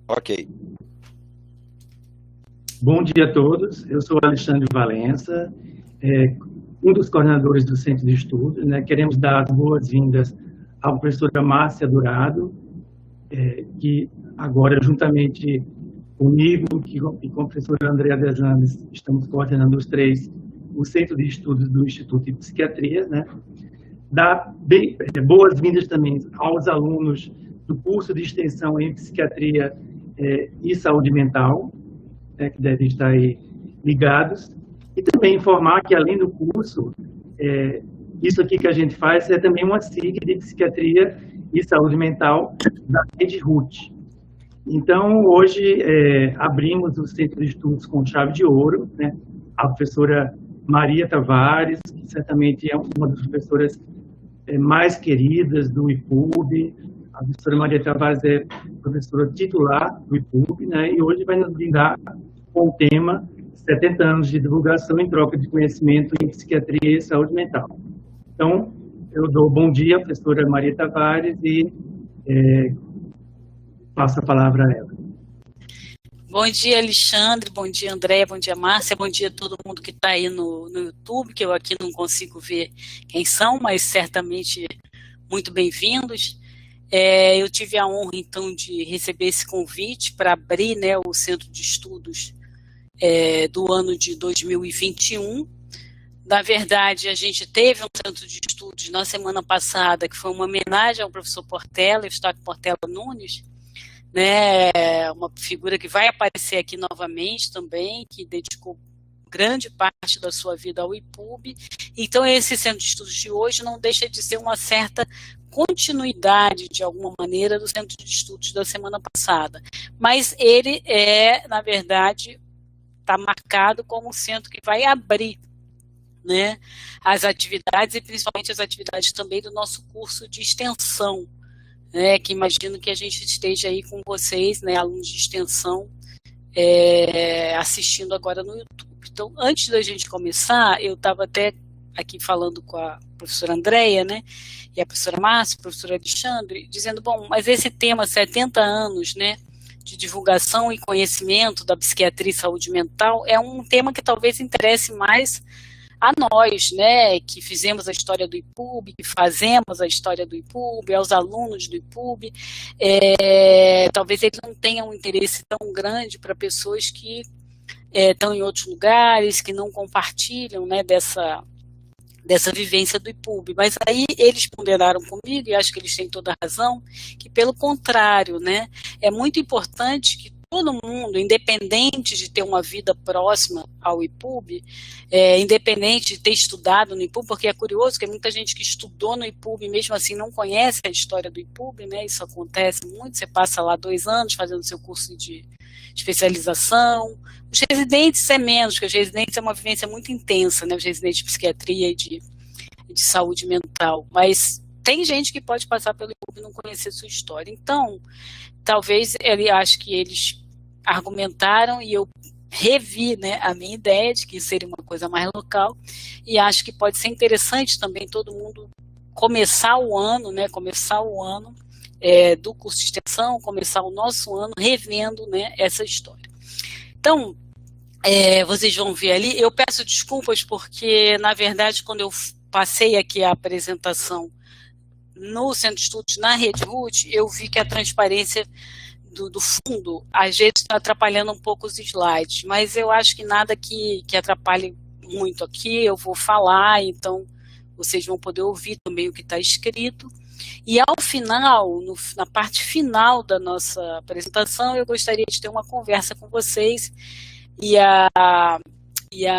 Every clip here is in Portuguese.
Ok. Bom dia a todos, eu sou Alexandre Valença, um dos coordenadores do Centro de Estudos, né? Queremos dar as boas-vindas à professora Márcia Dourado, que agora, juntamente comigo e com a professora Andrea Desandes, estamos coordenando os três, o Centro de Estudos do Instituto de Psiquiatria, né? Dar boas-vindas também aos alunos do curso de extensão em Psiquiatria e Saúde Mental, que devem estar aí ligados, e também informar que, além do curso, isso aqui que a gente faz é também uma sigla de Psiquiatria e Saúde Mental da rede RUT. Então, hoje, abrimos o Centro de Estudos com chave de ouro, né? A professora Maria Tavares, que certamente é uma das professoras mais queridas do IPUB. A professora Maria Tavares é professora titular do IPUB, né? E hoje vai nos brindar com o tema 70 anos de divulgação em troca de conhecimento em psiquiatria e saúde mental. Então, eu dou bom dia à professora Maria Tavares e passo a palavra a ela. Bom dia, Alexandre, bom dia, Andréia, bom dia, Márcia, bom dia a todo mundo que está aí no YouTube, que eu aqui não consigo ver quem são, mas certamente muito bem-vindos. Eu tive a honra, então, de receber esse convite para abrir, né, o Centro de Estudos do ano de 2021. Na verdade, a gente teve um Centro de Estudos na semana passada, que foi uma homenagem ao professor Portela, Eustáquio Portela Nunes, né, uma figura que vai aparecer aqui novamente também, que dedicou grande parte da sua vida ao IPUB. Então, esse Centro de Estudos de hoje não deixa de ser uma certa continuidade, de alguma maneira, do Centro de Estudos da semana passada. Mas ele na verdade, está marcado como um centro que vai abrir, né, as atividades, e principalmente as atividades também do nosso curso de extensão, que imagino que a gente esteja aí com vocês, né, alunos de extensão, assistindo agora no YouTube. Então, antes da gente começar, eu estava até aqui falando com a professora Andréia, né, e a professora Márcia, a professora Alexandre, dizendo, bom, mas esse tema, 70 anos, né, de divulgação e conhecimento da psiquiatria e saúde mental, é um tema que talvez interesse mais a nós, né, que fizemos a história do IPUB, que fazemos a história do IPUB, aos alunos do IPUB. Talvez eles não tenham um interesse tão grande para pessoas que estão em outros lugares, que não compartilham, né, dessa vivência do IPUB. Mas aí eles ponderaram comigo, e acho que eles têm toda a razão, que pelo contrário, né, é muito importante que todo mundo, independente de ter uma vida próxima ao IPUB, independente de ter estudado no IPUB, porque é curioso que muita gente que estudou no IPUB, mesmo assim, não conhece a história do IPUB, né? Isso acontece muito, você passa lá 2 anos fazendo seu curso de especialização. Os residentes é menos, porque os residentes é uma vivência muito intensa, né? Os residentes de psiquiatria e de saúde mental, mas tem gente que pode passar pelo IPUB e não conhecer sua história. Então, talvez acho que eles argumentaram e eu revi, né, a minha ideia de que seria uma coisa mais local, e acho que pode ser interessante também todo mundo começar o ano do curso de extensão, começar o nosso ano revendo, né, essa história. Então, vocês vão ver ali, eu peço desculpas porque, na verdade, quando eu passei aqui a apresentação no Centro de Estudos, na Rede RUT, eu vi que a transparência do fundo, às vezes, está atrapalhando um pouco os slides, mas eu acho que nada que atrapalhe muito aqui, eu vou falar, então vocês vão poder ouvir também o que está escrito. E ao final, na parte final da nossa apresentação, eu gostaria de ter uma conversa com vocês, e a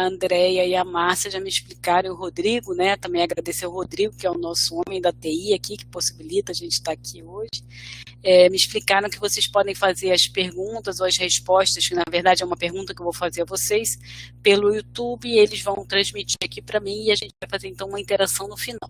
Andréia e a Márcia já me explicaram, o Rodrigo, né, também agradecer ao Rodrigo, que é o nosso homem da TI aqui, que possibilita a gente estar aqui hoje, me explicaram que vocês podem fazer as perguntas ou as respostas, que na verdade é uma pergunta que eu vou fazer a vocês, pelo YouTube, e eles vão transmitir aqui para mim, e a gente vai fazer então uma interação no final.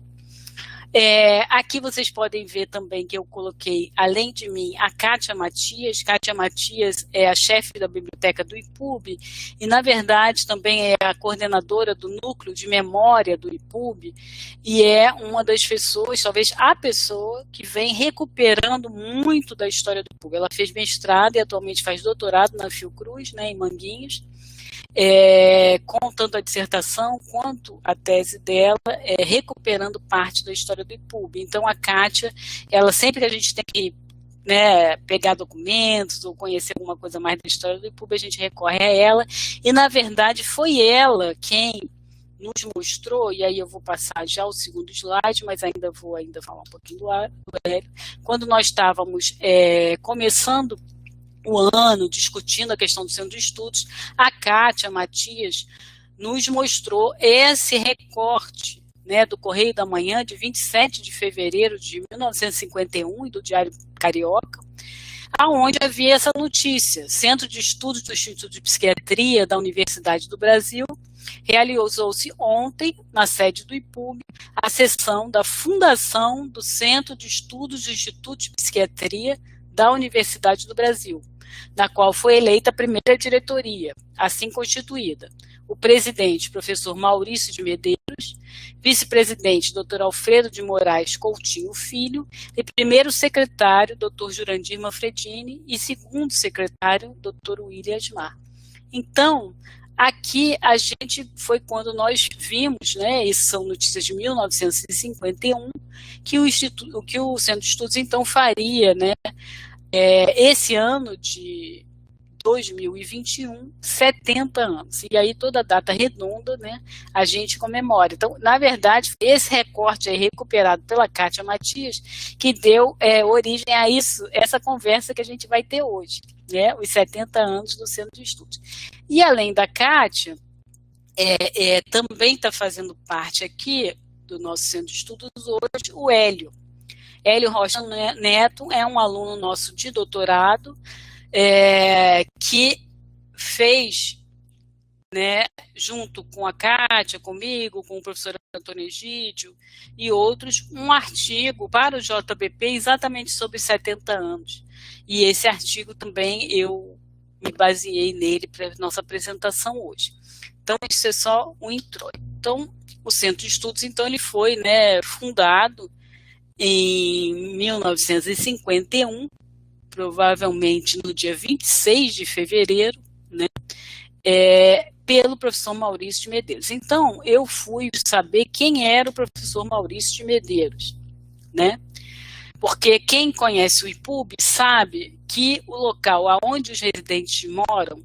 Aqui vocês podem ver também que eu coloquei, além de mim, a Kátia Matias. Kátia Matias é a chefe da biblioteca do IPUB e, na verdade, também é a coordenadora do núcleo de memória do IPUB e é uma das pessoas, talvez a pessoa, que vem recuperando muito da história do IPUB. Ela fez mestrado e atualmente faz doutorado na Fiocruz, né, em Manguinhos. Com tanto a dissertação quanto a tese dela, recuperando parte da história do IPUB. Então, a Kátia, ela sempre que a gente tem que, né, pegar documentos ou conhecer alguma coisa mais da história do IPUB, a gente recorre a ela, e, na verdade, foi ela quem nos mostrou, e aí eu vou passar já o segundo slide, mas vou falar um pouquinho do Hélio. Quando nós estávamos começando o ano, discutindo a questão do centro de estudos, a Kátia Matias nos mostrou esse recorte, né, do Correio da Manhã, de 27 de fevereiro de 1951, e do Diário Carioca, aonde havia essa notícia: Centro de Estudos do Instituto de Psiquiatria da Universidade do Brasil, realizou-se ontem, na sede do IPUB, a sessão da fundação do Centro de Estudos do Instituto de Psiquiatria da Universidade do Brasil, na qual foi eleita a primeira diretoria, assim constituída: o presidente, professor Maurício de Medeiros, vice-presidente, Dr. Alfredo de Moraes Coutinho Filho, e primeiro secretário, Dr. Jurandir Manfredini, e segundo secretário, Dr. William Asmar. Então, aqui a gente foi quando nós vimos, né, isso são notícias de 1951, que o Centro de Estudos então faria, né, esse ano de 2021, 70 anos. E aí toda data redonda, né, a gente comemora. Então, na verdade, esse recorte aí recuperado pela Kátia Matias que deu origem a isso, essa conversa que a gente vai ter hoje, né, os 70 anos do Centro de Estudos. E além da Kátia, também está fazendo parte aqui do nosso Centro de Estudos hoje o Hélio. Hélio Rocha Neto é um aluno nosso de doutorado, que fez, né, junto com a Kátia, comigo, com o professor Antônio Egídio e outros, um artigo para o JBP exatamente sobre 70 anos. E esse artigo também eu me baseei nele para a nossa apresentação hoje. Então, isso é só um introito. Então, o Centro de Estudos, então, ele foi, né, fundado em 1951, provavelmente no dia 26 de fevereiro, né, pelo professor Maurício de Medeiros. Então, eu fui saber quem era o professor Maurício de Medeiros, né? Porque quem conhece o IPUB sabe que o local onde os residentes moram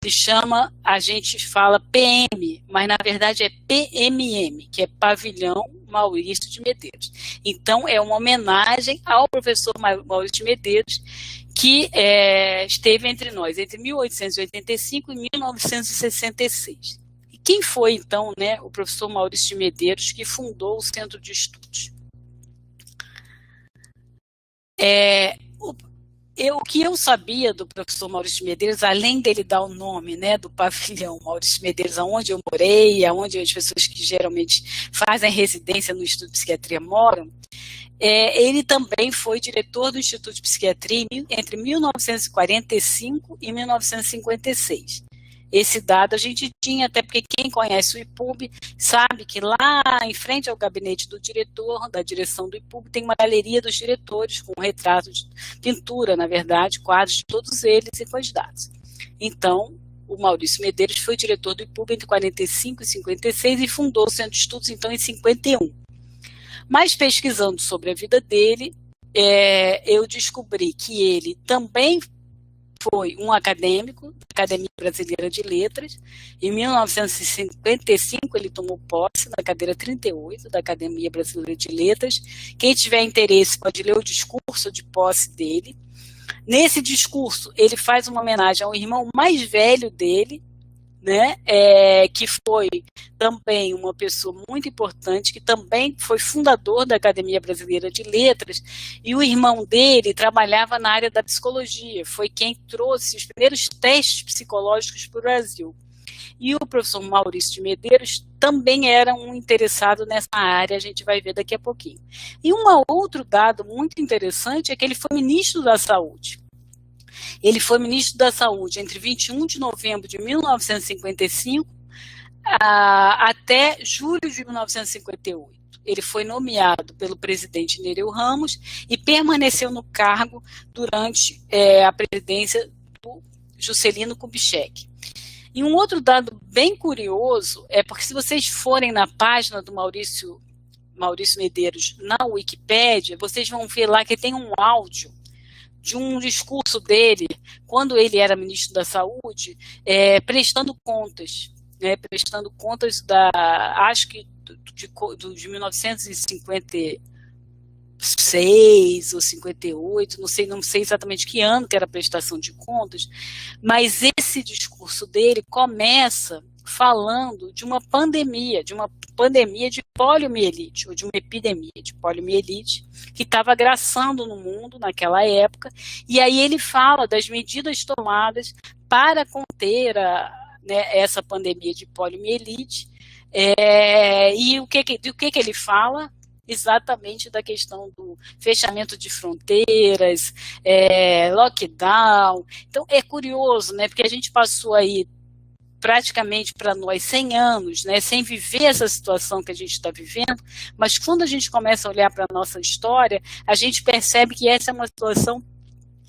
se chama, a gente fala PM, mas na verdade é PMM, que é Pavilhão Maurício de Medeiros. Então, é uma homenagem ao professor Maurício de Medeiros, que esteve entre nós entre 1885 e 1966. E quem foi, então, né, o professor Maurício de Medeiros, que fundou o Centro de Estudos? O que eu sabia do professor Maurício de Medeiros, além dele dar o nome, né, do pavilhão Maurício de Medeiros, aonde eu morei, aonde as pessoas que geralmente fazem residência no Instituto de Psiquiatria moram, ele também foi diretor do Instituto de Psiquiatria entre 1945 e 1956. Esse dado a gente tinha, até porque quem conhece o IPUB sabe que lá em frente ao gabinete do diretor, da direção do IPUB, tem uma galeria dos diretores com um retrato de pintura, na verdade, quadros de todos eles e com os dados. Então, o Maurício Medeiros foi diretor do IPUB entre 45 e 56 e fundou o Centro de Estudos, então, em 51. Mas pesquisando sobre a vida dele, eu descobri que ele também foi um acadêmico da Academia Brasileira de Letras. Em 1955, ele tomou posse na cadeira 38 da Academia Brasileira de Letras. Quem tiver interesse pode ler o discurso de posse dele. Nesse discurso, ele faz uma homenagem ao irmão mais velho dele, né, que foi também uma pessoa muito importante, que também foi fundador da Academia Brasileira de Letras, e o irmão dele trabalhava na área da psicologia, foi quem trouxe os primeiros testes psicológicos para o Brasil. E o professor Maurício de Medeiros também era um interessado nessa área, a gente vai ver daqui a pouquinho. E um outro dado muito interessante é que ele foi ministro da Saúde. Ele foi ministro da Saúde entre 21 de novembro de 1955 até julho de 1958. Ele foi nomeado pelo presidente Nereu Ramos e permaneceu no cargo durante a presidência do Juscelino Kubitschek. E um outro dado bem curioso é porque se vocês forem na página do Maurício Medeiros na Wikipédia, vocês vão ver lá que tem um áudio de um discurso dele, quando ele era ministro da Saúde, prestando contas acho que de 1956 ou 58, não sei exatamente que ano que era a prestação de contas, mas esse discurso dele começa falando de uma pandemia de poliomielite, ou de uma epidemia de poliomielite, que estava agraçando no mundo naquela época, e aí ele fala das medidas tomadas para conter essa pandemia de poliomielite, e do que ele fala? Exatamente da questão do fechamento de fronteiras, lockdown. Então é curioso, né, porque a gente passou aí praticamente para nós 100 anos, né, sem viver essa situação que a gente está vivendo, mas quando a gente começa a olhar para a nossa história, a gente percebe que essa é uma situação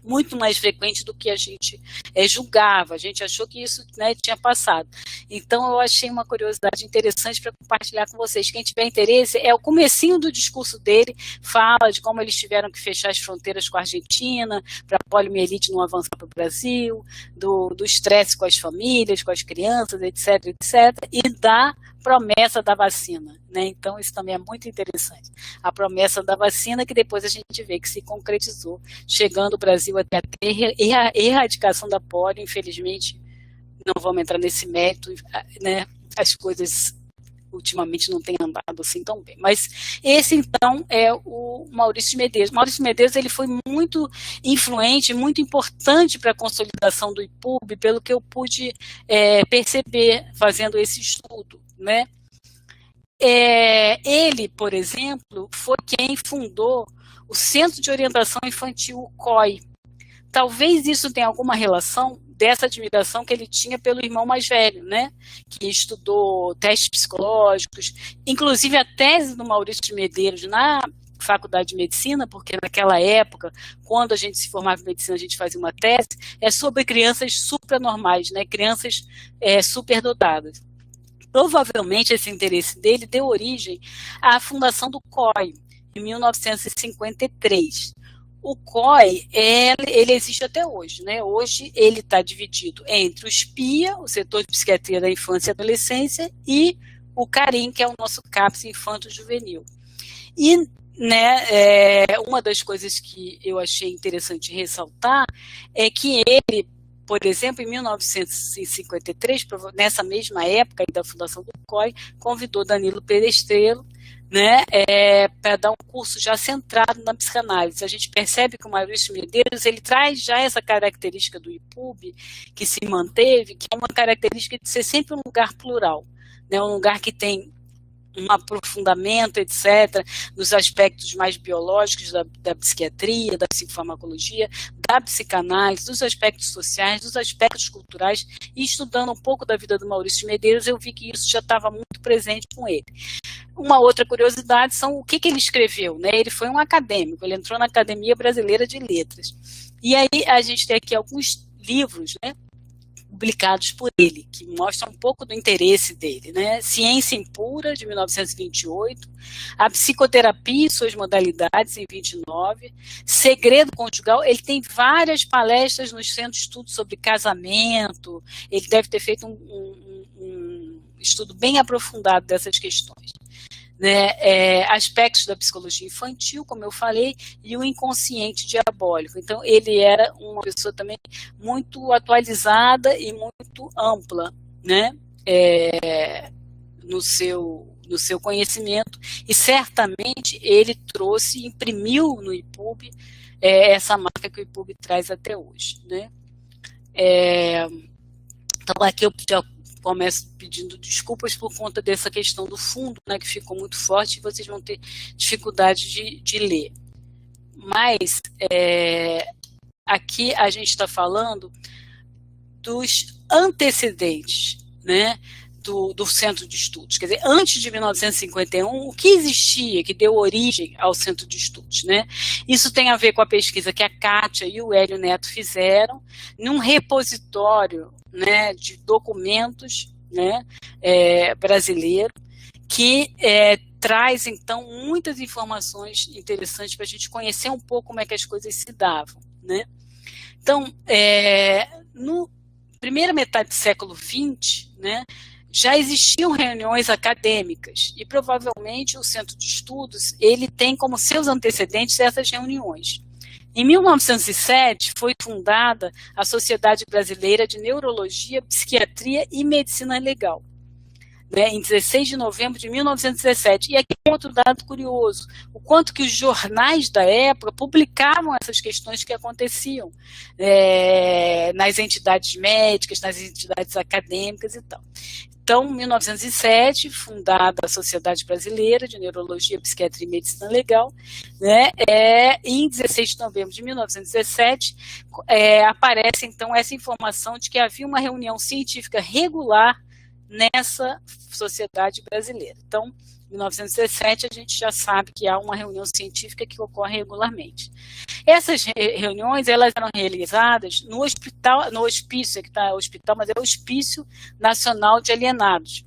muito mais frequente do que a gente julgava, a gente achou que isso, né, tinha passado. Então eu achei uma curiosidade interessante para compartilhar com vocês. Quem tiver interesse, o comecinho do discurso dele, fala de como eles tiveram que fechar as fronteiras com a Argentina, para a poliomielite não avançar para o Brasil, do estresse com as famílias, com as crianças, etc, e da promessa da vacina, né? Então isso também é muito interessante. A promessa da vacina que depois a gente vê que se concretizou, chegando o Brasil até a erradicação da polio. Infelizmente, não vamos entrar nesse mérito, né? As coisas ultimamente não têm andado assim tão bem. Mas esse, então, é o Maurício Medeiros. Maurício Medeiros, ele foi muito influente, muito importante para a consolidação do IPUB, pelo que eu pude perceber fazendo esse estudo, né? Ele, por exemplo, foi quem fundou o Centro de Orientação Infantil, o COI. Talvez isso tenha alguma relação dessa admiração que ele tinha pelo irmão mais velho, né? Que estudou testes psicológicos, inclusive a tese do Maurício Medeiros na Faculdade de Medicina, porque naquela época, quando a gente se formava em medicina, a gente fazia uma tese, sobre crianças supranormais, né? Crianças superdotadas. Provavelmente esse interesse dele deu origem à fundação do COI, em 1953. O COI, ele existe até hoje, né? Hoje ele está dividido entre o SPIA, o Setor de Psiquiatria da Infância e Adolescência, e o CARIM, que é o nosso CAPS Infanto-Juvenil. E, né, uma das coisas que eu achei interessante ressaltar é que ele, por exemplo, em 1953, nessa mesma época da fundação do COI, convidou Danilo Perestrello, né, para dar um curso já centrado na psicanálise. A gente percebe que o Maurício Medeiros, ele traz já essa característica do IPUB, que se manteve, que é uma característica de ser sempre um lugar plural, né, um lugar que tem um aprofundamento, etc., nos aspectos mais biológicos da psiquiatria, da psicofarmacologia, da psicanálise, dos aspectos sociais, dos aspectos culturais, e estudando um pouco da vida do Maurício Medeiros, eu vi que isso já estava muito presente com ele. Uma outra curiosidade são o que ele escreveu, né? Ele foi um acadêmico, ele entrou na Academia Brasileira de Letras. E aí a gente tem aqui alguns livros, né, publicados por ele, que mostram um pouco do interesse dele, né? Ciência Impura, de 1928, A Psicoterapia e Suas Modalidades, em 29, Segredo Conjugal. Ele tem várias palestras no Centro de Estudo sobre casamento, ele deve ter feito um estudo bem aprofundado dessas questões. Né, aspectos da psicologia infantil, como eu falei, e o inconsciente diabólico. Então, ele era uma pessoa também muito atualizada e muito ampla, né, no seu conhecimento, e certamente ele trouxe, imprimiu no IPUB essa marca que o IPUB traz até hoje. Né. Então, aqui eu já começo pedindo desculpas por conta dessa questão do fundo, né, que ficou muito forte e vocês vão ter dificuldade de ler. Mas aqui a gente está falando dos antecedentes, né, do Centro de Estudos. Quer dizer, antes de 1951, o que existia, que deu origem ao Centro de Estudos, né? Isso tem a ver com a pesquisa que a Kátia e o Hélio Neto fizeram num repositório, né, de documentos, né, brasileiro, que traz, então, muitas informações interessantes para a gente conhecer um pouco como é que as coisas se davam, né? Então, no primeira metade do século XX, né, já existiam reuniões acadêmicas e provavelmente o Centro de Estudos ele tem como seus antecedentes essas reuniões. Em 1907 foi fundada a Sociedade Brasileira de Neurologia, Psiquiatria e Medicina Legal, né, em 16 de novembro de 1917. E aqui outro dado curioso, o quanto que os jornais da época publicavam essas questões que aconteciam nas entidades médicas, nas entidades acadêmicas e tal. Então, em 1907, fundada a Sociedade Brasileira de Neurologia, Psiquiatria e Medicina Legal, né, em 16 de novembro de 1917, aparece, então, essa informação de que havia uma reunião científica regular nessa sociedade brasileira. Então, em 1917, a gente já sabe que há uma reunião científica que ocorre regularmente. Essas reuniões, elas eram realizadas no hospital, no hospício, que está hospital, mas é o Hospício Nacional de Alienados.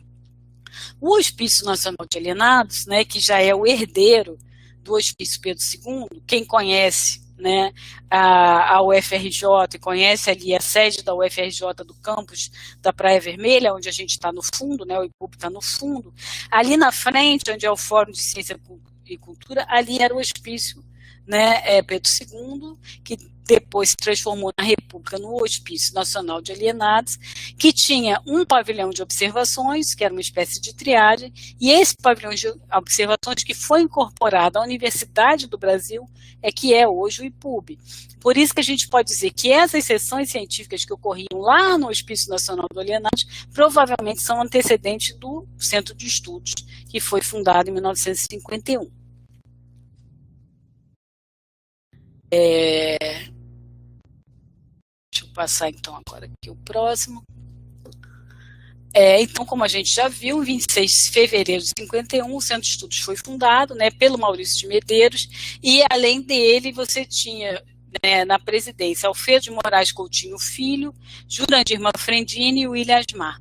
O Hospício Nacional de Alienados, né, que já é o herdeiro do Hospício Pedro II, quem conhece, né, a UFRJ e conhece ali a sede da UFRJ do campus da Praia Vermelha, onde a gente está no fundo, né, o IPUB está no fundo, ali na frente, onde é o Fórum de Ciência e Cultura, ali era o Hospício, né, Pedro II, que depois se transformou na República no Hospício Nacional de Alienados, que tinha um pavilhão de observações, que era uma espécie de triagem, e esse pavilhão de observações que foi incorporado à Universidade do Brasil, que é hoje o IPUB. Por isso que a gente pode dizer que essas sessões científicas que ocorriam lá no Hospício Nacional de Alienados provavelmente são antecedentes do Centro de Estudos, que foi fundado em 1951. Deixa eu passar então agora aqui o próximo. Então, como a gente já viu, em 26 de fevereiro de 51, o Centro de Estudos foi fundado, né, pelo Maurício de Medeiros, e além dele você tinha, né, na presidência Alfredo de Moraes Coutinho Filho, Jurandir Manfredini e William Asmar.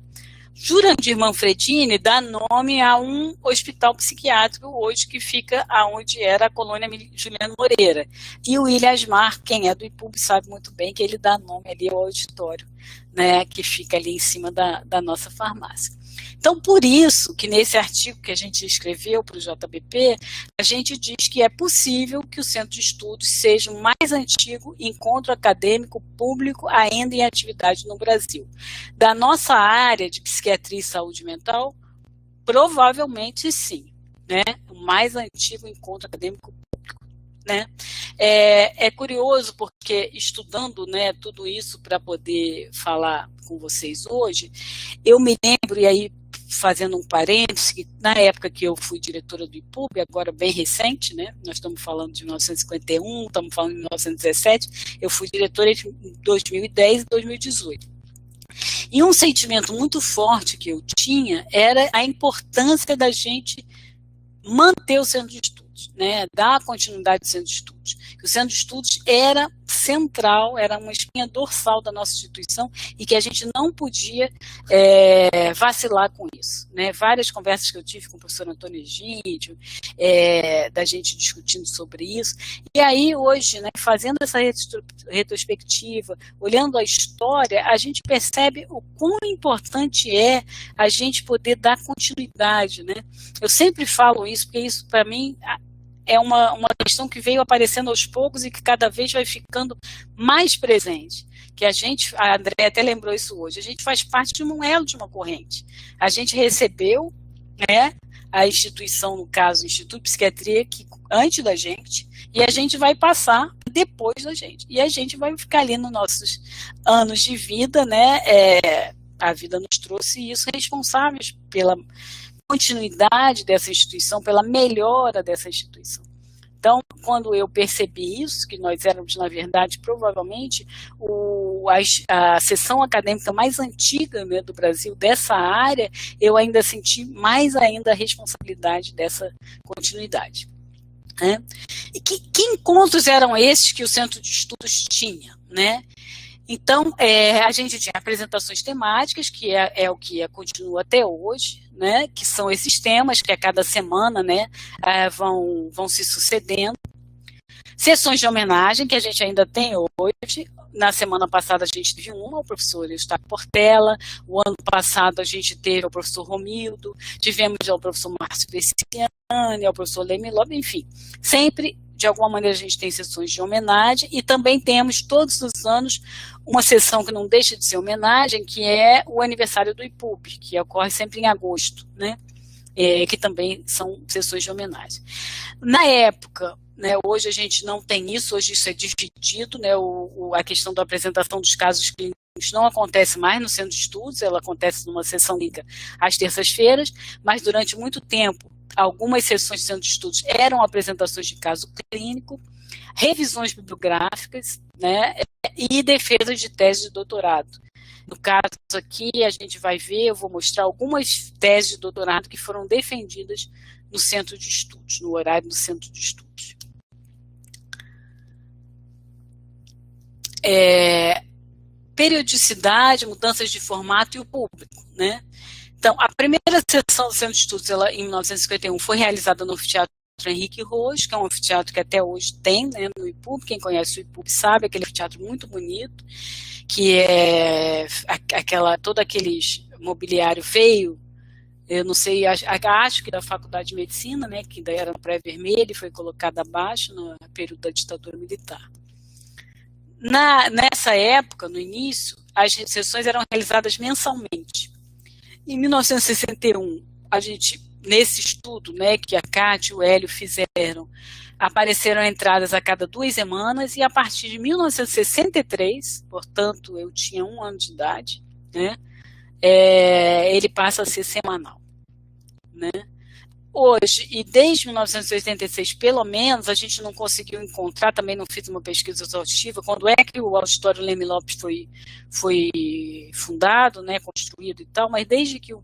Jurandir Manfredini dá nome a um hospital psiquiátrico hoje que fica aonde era a colônia Juliano Moreira. E o William Asmar, quem é do IPUB, sabe muito bem que ele dá nome ali ao auditório, né, que fica ali em cima da nossa farmácia. Então, por isso que nesse artigo que a gente escreveu para o JBP, a gente diz que é possível que o Centro de Estudos seja o mais antigo encontro acadêmico público ainda em atividade no Brasil. Da nossa área de psiquiatria e saúde mental, provavelmente sim, né? O mais antigo encontro acadêmico público, né? É curioso porque estudando, né, tudo isso para poder falar com vocês hoje, eu me lembro, e aí fazendo um parênteses, que na época que eu fui diretora do IPUB, agora bem recente, né, nós estamos falando de 1951, estamos falando de 1917, eu fui diretora entre 2010 e 2018. E um sentimento muito forte que eu tinha era a importância da gente manter o Centro de Estudos, né, dar continuidade ao Centro de Estudos. O Centro de Estudos era central, era uma espinha dorsal da nossa instituição e que a gente não podia vacilar com isso, né? Várias conversas que eu tive com o professor Antônio Egídio, da gente discutindo sobre isso, e aí hoje, né, fazendo essa retrospectiva, olhando a história, a gente percebe o quão importante é a gente poder dar continuidade, né? Eu sempre falo isso, porque isso para mim é uma questão que veio aparecendo aos poucos e que cada vez vai ficando mais presente. Que a Andréa até lembrou isso hoje, a gente faz parte de um elo de uma corrente. A gente recebeu, né, a instituição, no caso, o Instituto de Psiquiatria, antes da gente, e a gente vai passar depois da gente. E a gente vai ficar ali nos nossos anos de vida, né, a vida nos trouxe isso, responsáveis pela continuidade dessa instituição, pela melhora dessa instituição. Então, quando eu percebi isso, que nós éramos, na verdade, provavelmente a seção acadêmica mais antiga, né, do Brasil, dessa área, eu ainda senti mais ainda a responsabilidade dessa continuidade. Né? E que encontros eram esses que o Centro de Estudos tinha? Né? Então, a gente tinha apresentações temáticas, que é o que continua até hoje, né, que são esses temas que a cada semana, né, vão se sucedendo. Sessões de homenagem, que a gente ainda tem hoje. Na semana passada a gente teve uma, o professor Eustáquio Portela. O ano passado a gente teve o professor Romildo. Tivemos o professor Márcio Veciani, o professor Leme Lobo, enfim. Sempre, de alguma maneira, a gente tem sessões de homenagem e também temos, todos os anos, uma sessão que não deixa de ser homenagem, que é o aniversário do IPUB, que ocorre sempre em agosto, né? Que também são sessões de homenagem. Na época, né, hoje a gente não tem isso, hoje isso é dividido, né, a questão da apresentação dos casos clínicos não acontece mais no Centro de Estudos, ela acontece numa sessão clínica às terças-feiras, mas durante muito tempo, algumas sessões do Centro de Estudos eram apresentações de caso clínico, revisões bibliográficas, né, e defesa de tese de doutorado. No caso aqui, a gente vai ver, eu vou mostrar algumas teses de doutorado que foram defendidas no Centro de Estudos, no horário do Centro de Estudos. Periodicidade, mudanças de formato e o público, né? Então, a primeira sessão do Centro de Estudos, ela, em 1951, foi realizada no Anfiteatro Henrique Roche, que é um anfiteatro que até hoje tem, né, no IPUB. Quem conhece o IPUB sabe, aquele anfiteatro muito bonito, que é todo aquele mobiliário feio, eu não sei, acho que da Faculdade de Medicina, né, que daí era no pré-vermelho e foi colocado abaixo no período da ditadura militar. Nessa época, no início, as sessões eram realizadas mensalmente. Em 1961, a gente, nesse estudo, né, que a Cátia e o Hélio fizeram, apareceram entradas a cada 2 semanas, e a partir de 1963, portanto, eu tinha 1 ano de idade, né, ele passa a ser semanal. Né? Hoje, e desde 1986, pelo menos, a gente não conseguiu encontrar, também não fiz uma pesquisa exaustiva, quando é que o Auditório Leme Lopes foi fundado, né, construído e tal, mas desde que o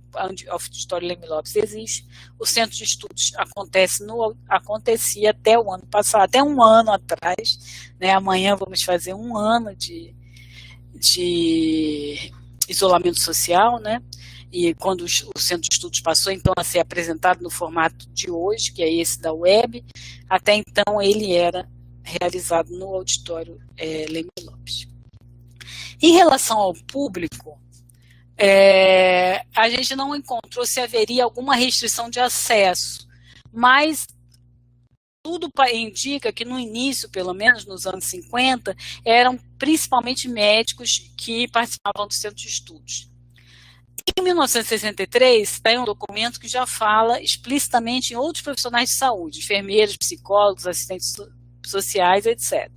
Auditório Leme Lopes existe, o Centro de Estudos acontecia até o ano passado, até 1 ano atrás, né, amanhã vamos fazer 1 ano de isolamento social, né? E quando o Centro de Estudos passou, então, a ser apresentado no formato de hoje, que é esse da web, até então ele era realizado no auditório Leme Lopes. Em relação ao público, a gente não encontrou se haveria alguma restrição de acesso, mas tudo indica que no início, pelo menos nos anos 50, eram principalmente médicos que participavam do Centro de Estudos. Em 1963, tem um documento que já fala explicitamente em outros profissionais de saúde, enfermeiros, psicólogos, assistentes sociais, etc.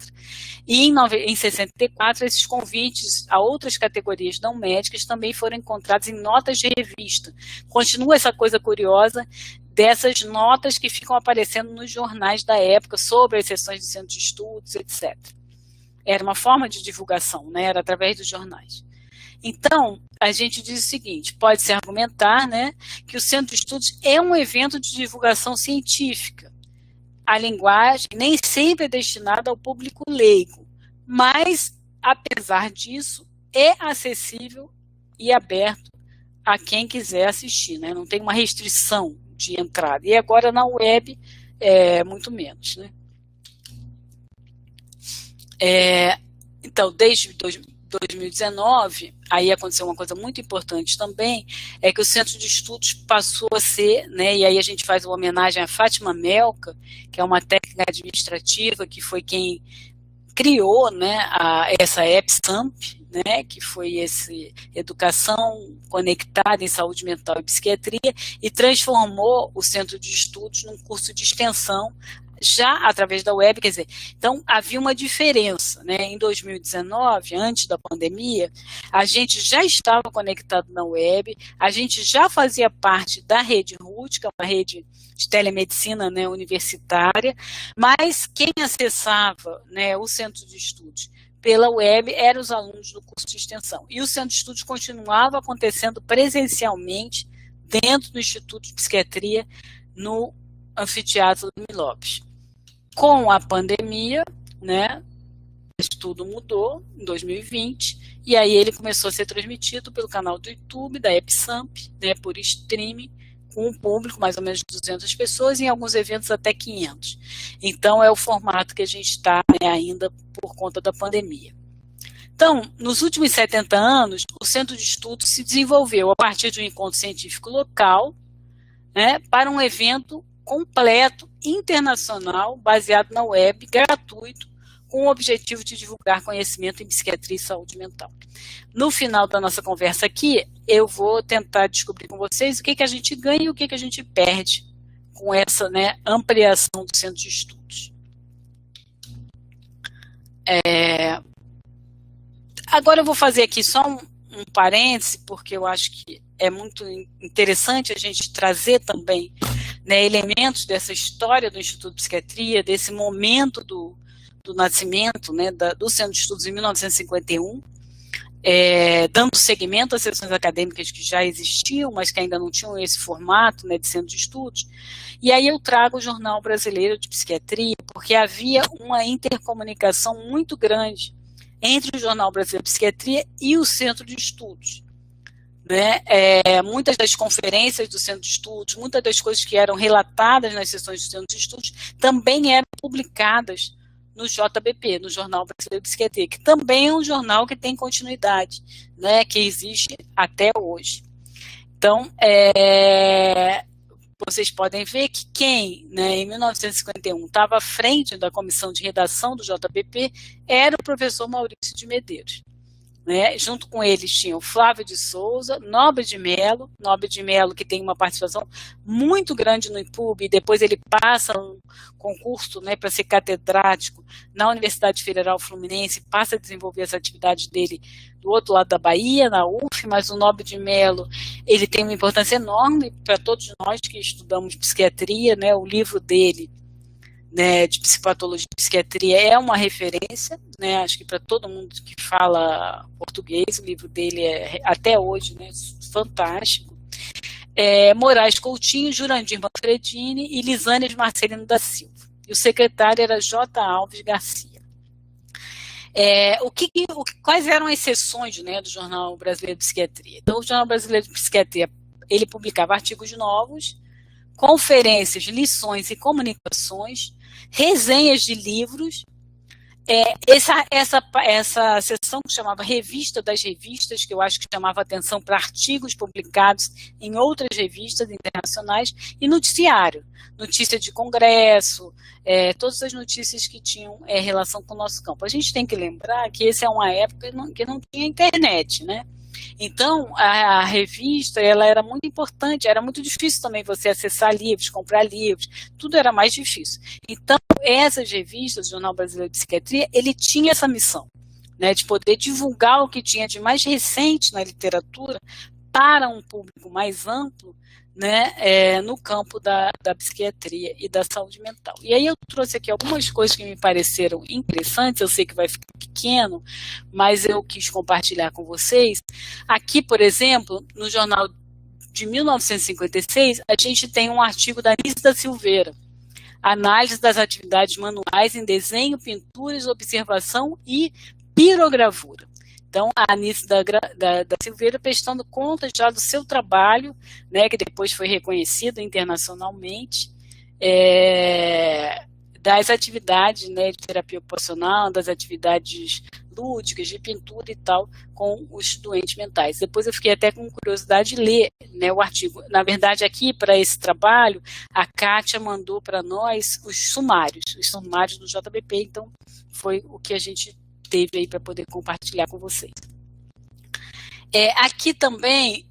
E em 64, esses convites a outras categorias não médicas também foram encontrados em notas de revista. Continua essa coisa curiosa dessas notas que ficam aparecendo nos jornais da época sobre as sessões de centro de estudos, etc. Era uma forma de divulgação, né? Era através dos jornais. Então, a gente diz o seguinte, pode-se argumentar, né, que o Centro de Estudos é um evento de divulgação científica. A linguagem nem sempre é destinada ao público leigo, mas, apesar disso, é acessível e aberto a quem quiser assistir, né? Não tem uma restrição de entrada. E agora na web, muito menos, né? Então, desde 2019, aí aconteceu uma coisa muito importante também, é que o Centro de Estudos passou a ser, né, e aí a gente faz uma homenagem a Fátima Melka, que é uma técnica administrativa, que foi quem criou, né, essa EPSAMP, né, que foi esse Educação Conectada em Saúde Mental e Psiquiatria, e transformou o Centro de Estudos num curso de extensão já através da web, quer dizer, então havia uma diferença, né? Em 2019, antes da pandemia, a gente já estava conectado na web, a gente já fazia parte da rede RUT, que é uma rede de telemedicina, né, universitária, mas quem acessava, né, o centro de estudos pela web eram os alunos do curso de extensão. E o centro de estudos continuava acontecendo presencialmente dentro do Instituto de Psiquiatria, no Anfiteatro do Lopes. Com a pandemia, né, tudo mudou em 2020, e aí ele começou a ser transmitido pelo canal do YouTube, da EPSAMP, né, por streaming, com um público, mais ou menos de 200 pessoas, e em alguns eventos até 500. Então, é o formato que a gente está, né, ainda por conta da pandemia. Então, nos últimos 70 anos, o Centro de Estudos se desenvolveu a partir de um encontro científico local, né, para um evento completo, internacional, baseado na web, gratuito, com o objetivo de divulgar conhecimento em psiquiatria e saúde mental. No final da nossa conversa aqui, eu vou tentar descobrir com vocês o que a gente ganha e o que a gente perde com essa, né, ampliação do Centro de Estudos. Agora eu vou fazer aqui só um parêntese, porque eu acho que é muito interessante a gente trazer também, né, elementos dessa história do Instituto de Psiquiatria, desse momento do nascimento, né, do Centro de Estudos em 1951, dando seguimento às sessões acadêmicas que já existiam, mas que ainda não tinham esse formato, né, de Centro de Estudos. E aí eu trago o Jornal Brasileiro de Psiquiatria, porque havia uma intercomunicação muito grande entre o Jornal Brasileiro de Psiquiatria e o Centro de Estudos. Né? Muitas das conferências do Centro de Estudos, muitas das coisas que eram relatadas nas sessões do Centro de Estudos, também eram publicadas no JBP, no Jornal Brasileiro de Psiquiatria, que também é um jornal que tem continuidade, né, que existe até hoje. Então, vocês podem ver que quem, né, em 1951, estava à frente da comissão de redação do JBP era o professor Maurício de Medeiros. Né? Junto com eles tinham Flávio de Souza, Nobre de Mello, que tem uma participação muito grande no IPUB, e depois ele passa um concurso, né, para ser catedrático na Universidade Federal Fluminense, passa a desenvolver essa atividade dele do outro lado da Bahia, na UF, mas o Nobre de Mello, ele tem uma importância enorme para todos nós que estudamos psiquiatria, né? O livro dele, né, de psicopatologia e psiquiatria é uma referência, né, acho que para todo mundo que fala português, o livro dele é, até hoje, né, fantástico. Moraes Coutinho, Jurandir Manfredini e Lisânia de Marcelino da Silva. E o secretário era J. Alves Garcia. Quais eram as seções, né, do Jornal Brasileiro de Psiquiatria? Então, o Jornal Brasileiro de Psiquiatria, ele publicava artigos novos, conferências, lições e comunicações, resenhas de livros, essa seção que chamava Revista das Revistas, que eu acho que chamava atenção para artigos publicados em outras revistas internacionais, e noticiário, notícia de congresso, todas as notícias que tinham relação com o nosso campo. A gente tem que lembrar que essa é uma época que não tinha internet, né? Então, a revista, ela era muito importante, era muito difícil também você acessar livros, comprar livros, tudo era mais difícil. Então, essas revistas, o Jornal Brasileiro de Psiquiatria, ele tinha essa missão, né, de poder divulgar o que tinha de mais recente na literatura para um público mais amplo, né, no campo da psiquiatria e da saúde mental. E aí eu trouxe aqui algumas coisas que me pareceram interessantes, eu sei que vai ficar pequeno, mas eu quis compartilhar com vocês. Aqui, por exemplo, no jornal de 1956, a gente tem um artigo da Anice da Silveira, Análise das atividades manuais em desenho, pinturas, observação e pirogravura. Então, a Anice da Silveira prestando conta já do seu trabalho, né, que depois foi reconhecido internacionalmente, das atividades, né, de terapia ocupacional, das atividades lúdicas, de pintura e tal, com os doentes mentais. Depois eu fiquei até com curiosidade de ler, né, o artigo. Na verdade, aqui, para esse trabalho, a Kátia mandou para nós os sumários do JBP, então foi o que a gente teve aí para poder compartilhar com vocês. Aqui também,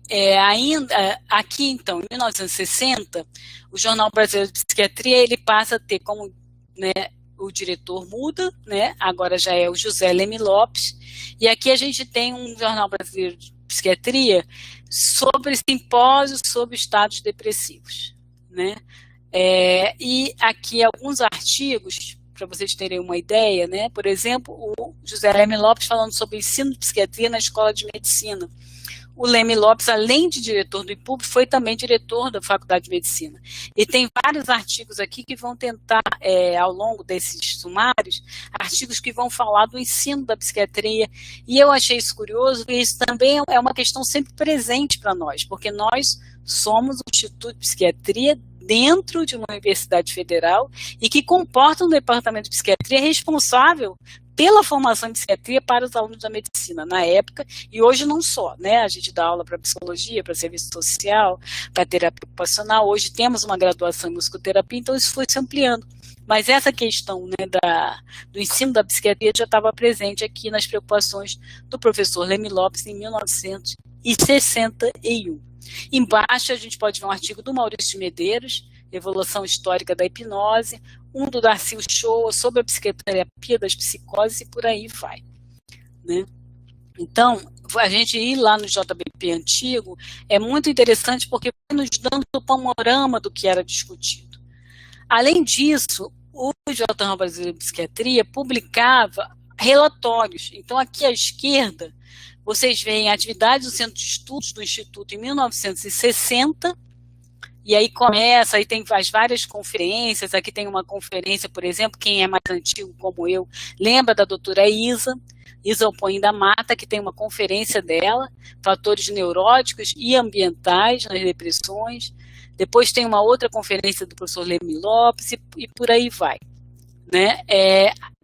aqui então, em 1960, o Jornal Brasileiro de Psiquiatria, ele passa a ter como né, o diretor muda, né, agora já é o José Leme Lopes, e aqui a gente tem um jornal brasileiro de psiquiatria sobre simpósios sobre estados depressivos, né, e aqui alguns artigos, para vocês terem uma ideia, né, por exemplo, o José Leme Lopes falando sobre ensino de psiquiatria na escola de medicina. O Leme Lopes, além de diretor do IPUB, foi também diretor da Faculdade de Medicina. E tem vários artigos aqui que vão tentar, ao longo desses sumários, artigos que vão falar do ensino da psiquiatria. E eu achei isso curioso, porque isso também é uma questão sempre presente para nós, porque nós somos um Instituto de Psiquiatria dentro de uma universidade federal e que comporta um departamento de psiquiatria responsável pela formação em psiquiatria para os alunos da medicina, na época, e hoje não só, né, a gente dá aula para psicologia, para serviço social, para terapia ocupacional, hoje temos uma graduação em musicoterapia, então isso foi se ampliando, mas essa questão, né, do ensino da psiquiatria já estava presente aqui nas preocupações do professor Leme Lopes em 1961. Embaixo a gente pode ver um artigo do Maurício Medeiros, Evolução Histórica da Hipnose, um do Darcy Uchoa sobre a psicoterapia das psicoses e por aí vai, né? Então, a gente ir lá no JBP antigo é muito interessante porque vai nos dando o panorama do que era discutido. Além disso, o Jornal Brasileiro de Psiquiatria publicava relatórios. Então, aqui à esquerda, vocês veem a atividade do Centro de Estudos do Instituto em 1960, e aí começa, aí tem as várias conferências, aqui tem uma conferência, por exemplo, quem é mais antigo como eu, lembra da doutora Isa Opões da Mata, que tem uma conferência dela, fatores neuróticos e ambientais nas depressões, depois tem uma outra conferência do professor Leme Lopes e por aí vai, né?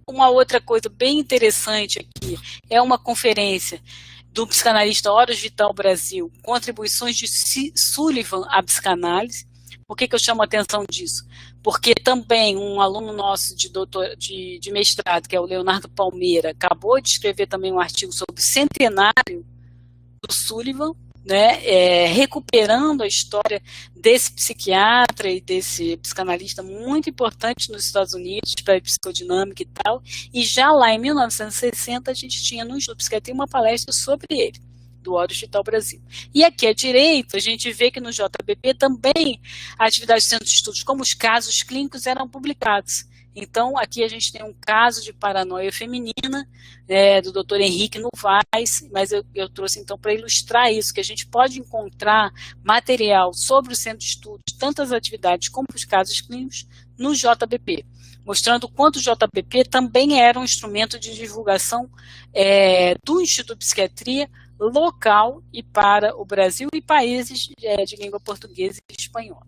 Uma outra coisa bem interessante aqui é uma conferência do psicanalista Horus Vital Brasil, contribuições de Sullivan à psicanálise. Por que eu chamo a atenção disso? Porque também um aluno nosso de mestrado, que é o Leonardo Palmeira, acabou de escrever também um artigo sobre o centenário do Sullivan, né, recuperando a história desse psiquiatra e desse psicanalista muito importante nos Estados Unidos para a psicodinâmica e tal, e já lá em 1960 a gente tinha no Instituto de Psiquiatria uma palestra sobre ele, do Horus Vital Brasil. E aqui à direita a gente vê que no JBP também a atividade de centro de estudos, como os casos clínicos eram publicados. Então, aqui a gente tem um caso de paranoia feminina, do Dr. Henrique Novaes, mas eu trouxe então para ilustrar isso, que a gente pode encontrar material sobre o centro de estudos, tanto as atividades como os casos clínicos, no JBP, mostrando o quanto o JBP também era um instrumento de divulgação do Instituto de Psiquiatria local e para o Brasil e países de língua portuguesa e espanhola.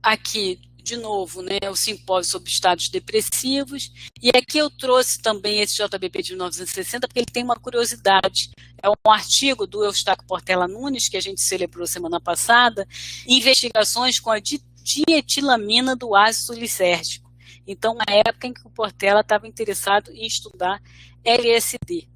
Aqui, de novo, né, o simpósio sobre estados depressivos, e aqui eu trouxe também esse JBP de 1960, porque ele tem uma curiosidade, é um artigo do Eustáquio Portela Nunes, que a gente celebrou semana passada, investigações com a dietilamina do ácido lisérgico. Então, na época em que o Portela estava interessado em estudar LSD.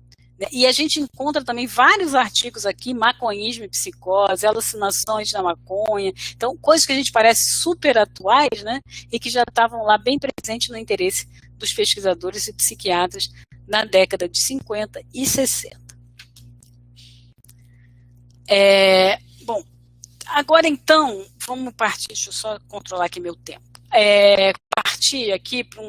E a gente encontra também vários artigos aqui, maconhismo e psicose, alucinações na maconha, então coisas que a gente parece super atuais, né, e que já estavam lá bem presentes no interesse dos pesquisadores e psiquiatras na década de 50 e 60. Bom, agora então, vamos partir, deixa eu só controlar aqui meu tempo, partir aqui para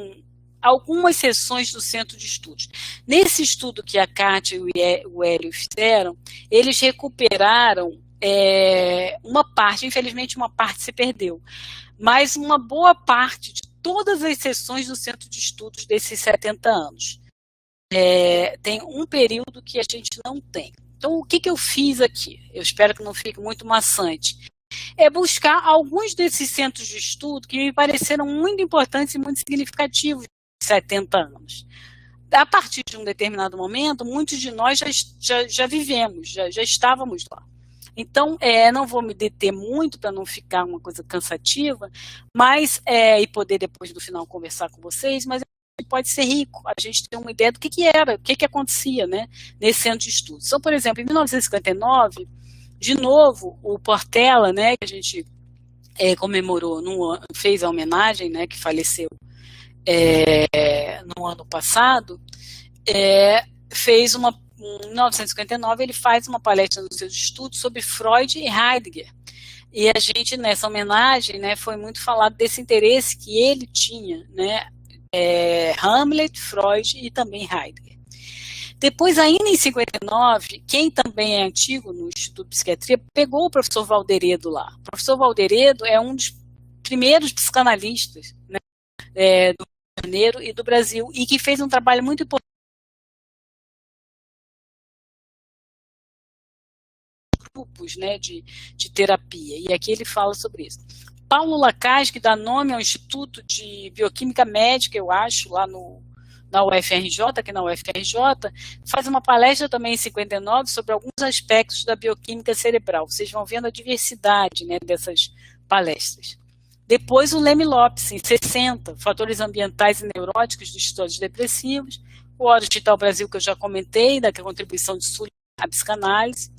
algumas sessões do Centro de Estudos. Nesse estudo que a Kátia e o Hélio fizeram, eles recuperaram uma parte, infelizmente uma parte se perdeu, mas uma boa parte de todas as sessões do Centro de Estudos desses 70 anos. Tem um período que a gente não tem. Então, o que eu fiz aqui? Eu espero que não fique muito maçante. Buscar alguns desses centros de estudo que me pareceram muito importantes e muito significativos 70 anos. A partir de um determinado momento, muitos de nós já vivemos, já estávamos lá. Então, não vou me deter muito para não ficar uma coisa cansativa, mas, e poder depois do final conversar com vocês, mas pode ser rico, a gente tem uma ideia do que era, o que acontecia, né, nesse centro de estudos. Então, por exemplo, em 1959, de novo, o Portela, né, que a gente comemorou, fez a homenagem, né, que faleceu no ano passado, fez em 1959, ele faz uma palestra nos seus estudos sobre Freud e Heidegger. E a gente, nessa homenagem, né, foi muito falado desse interesse que ele tinha, né, Hamlet, Freud e também Heidegger. Depois, ainda em 59, quem também é antigo no Instituto de Psiquiatria, pegou o professor Valderedo lá. O professor Valderedo é um dos primeiros psicanalistas, né, do Rio de Janeiro e do Brasil, e que fez um trabalho muito importante grupos, né, de terapia, e aqui ele fala sobre isso. Paulo Lacaze, que dá nome ao Instituto de Bioquímica Médica, eu acho, lá na UFRJ, aqui na UFRJ, faz uma palestra também em 59 sobre alguns aspectos da bioquímica cerebral. Vocês vão vendo a diversidade, né, dessas palestras. Depois o Leme Lopes, em 60, fatores ambientais e neuróticos dos episódios depressivos. O Hora Digital Brasil, que eu já comentei, da contribuição de Sully à psicanálise.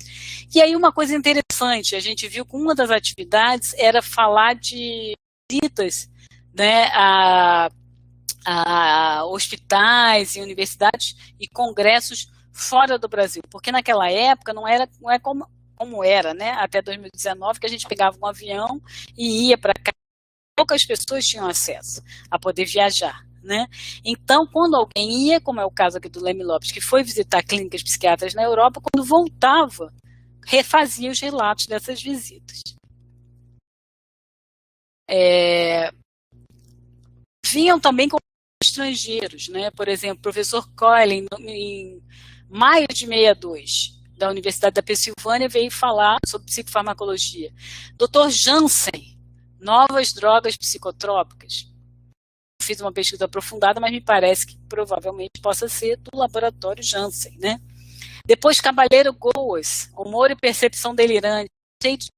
E aí uma coisa interessante, a gente viu que uma das atividades era falar de visitas, né, a hospitais e universidades e congressos fora do Brasil, porque naquela época não é como era, né, até 2019, que a gente pegava um avião e ia para cá, poucas pessoas tinham acesso a poder viajar, né? Então, quando alguém ia, como é o caso aqui do Leme Lopes, que foi visitar clínicas psiquiátricas na Europa, quando voltava, refazia os relatos dessas visitas. Vinham também com estrangeiros, né? Por exemplo, o professor Coyle, em maio de 62, da Universidade da Pensilvânia, veio falar sobre psicofarmacologia. Dr. Jansen, novas drogas psicotrópicas. Fiz uma pesquisa aprofundada, mas me parece que provavelmente possa ser do laboratório Jansen, né? Depois, Caballero Goas, humor e percepção delirante, conceito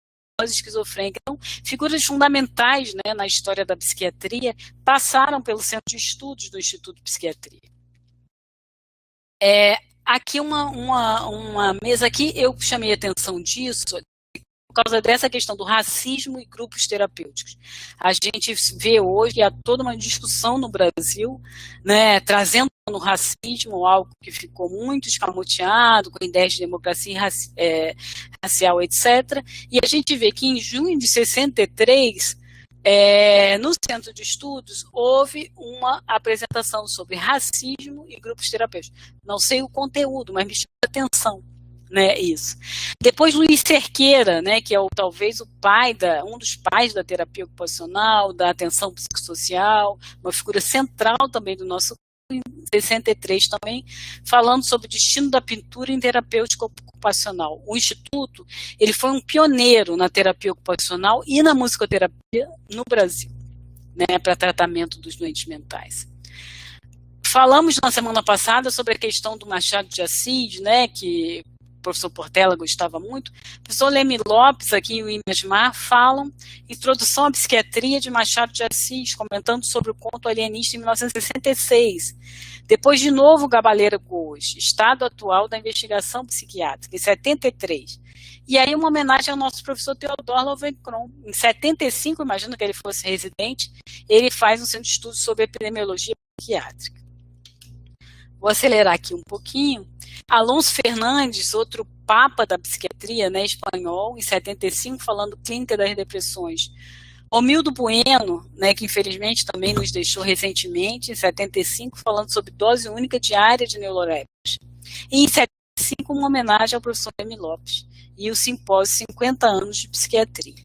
de esquizofrênica. Então, figuras fundamentais, né, na história da psiquiatria passaram pelo Centro de Estudos do Instituto de Psiquiatria. Aqui uma mesa aqui, eu chamei a atenção disso por causa dessa questão do racismo e grupos terapêuticos. A gente vê hoje, há toda uma discussão no Brasil, né, trazendo no racismo algo que ficou muito escamoteado, com ideias de democracia racial, etc. E a gente vê que em junho de 63, no Centro de Estudos, houve uma apresentação sobre racismo e grupos terapêuticos. Não sei o conteúdo, mas me chama a atenção, né, isso. Depois Luiz Cerqueira, né, que é talvez um dos pais da terapia ocupacional, da atenção psicossocial, uma figura central também do nosso em 63 também, falando sobre o destino da pintura em terapêutica ocupacional. O Instituto, ele foi um pioneiro na terapia ocupacional e na musicoterapia no Brasil, né, para tratamento dos doentes mentais. Falamos na semana passada sobre a questão do Machado de Assis, né, que o professor Portela gostava muito. O professor Leme Lopes, aqui em Imasmar, falam Introdução à Psiquiatria de Machado de Assis, comentando sobre o conto alienista em 1966. Depois, de novo, Caballero Goas, Estado Atual da Investigação Psiquiátrica, em 73. E aí uma homenagem ao nosso professor Theodor Lovenkron. Em 75, imagino que ele fosse residente, ele faz um centro de estudos sobre epidemiologia psiquiátrica. Vou acelerar aqui um pouquinho. Alonso Fernandes, outro papa da psiquiatria, né, espanhol, em 75, falando Clínica das Depressões. Romildo Bueno, né, que infelizmente também nos deixou recentemente, em 75, falando sobre dose única diária de neurolépticos. E em 75, uma homenagem ao professor Leme Lopes e o simpósio 50 anos de psiquiatria.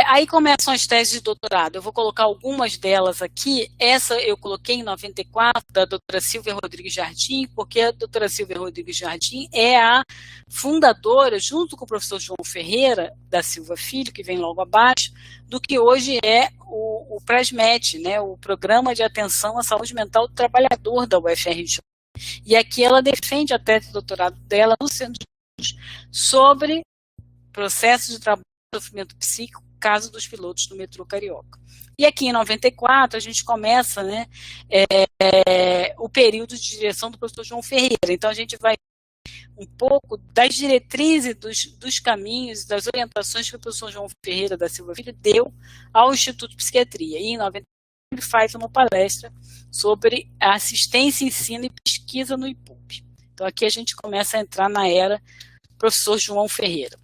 Aí começam as teses de doutorado. Eu vou colocar algumas delas aqui. Essa eu coloquei em 94, da doutora Silvia Rodrigues Jardim, porque a doutora Silvia Rodrigues Jardim é a fundadora, junto com o professor João Ferreira, da Silva Filho, que vem logo abaixo, do que hoje é o PRASMET, né, o Programa de Atenção à Saúde Mental do Trabalhador da UFRJ. E aqui ela defende a tese de doutorado dela no Centro de Estudos sobre processos de trabalho e sofrimento psíquico, caso dos pilotos do metrô carioca. E aqui em 94 a gente começa, né, o período de direção do professor João Ferreira. Então a gente vai um pouco das diretrizes, dos caminhos, das orientações que o professor João Ferreira da Silva Filho deu ao Instituto de Psiquiatria. E em 90 ele faz uma palestra sobre assistência, ensino e pesquisa no IPUB. Então aqui a gente começa a entrar na era professor João Ferreira.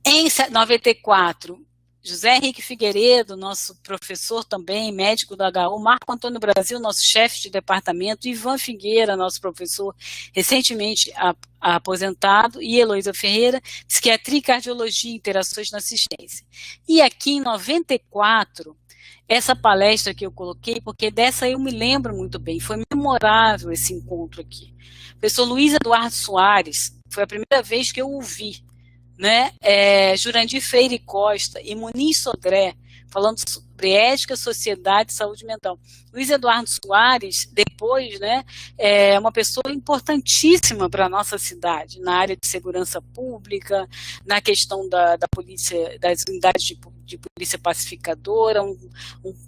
Em 94, José Henrique Figueiredo, nosso professor também, médico do HU, Marco Antônio Brasil, nosso chefe de departamento, Ivan Figueira, nosso professor recentemente aposentado, e Heloísa Ferreira, psiquiatria e cardiologia, interações na assistência. E aqui em 94, essa palestra que eu coloquei, porque dessa eu me lembro muito bem, foi memorável esse encontro aqui. O professor Luiz Eduardo Soares, foi a primeira vez que eu ouvi, né, Jurandir Freire Costa e Muniz Sodré, falando sobre ética, sociedade e saúde mental. Luiz Eduardo Soares, depois, né, é uma pessoa importantíssima para a nossa cidade, na área de segurança pública, na questão da polícia, das unidades de polícia pacificadora,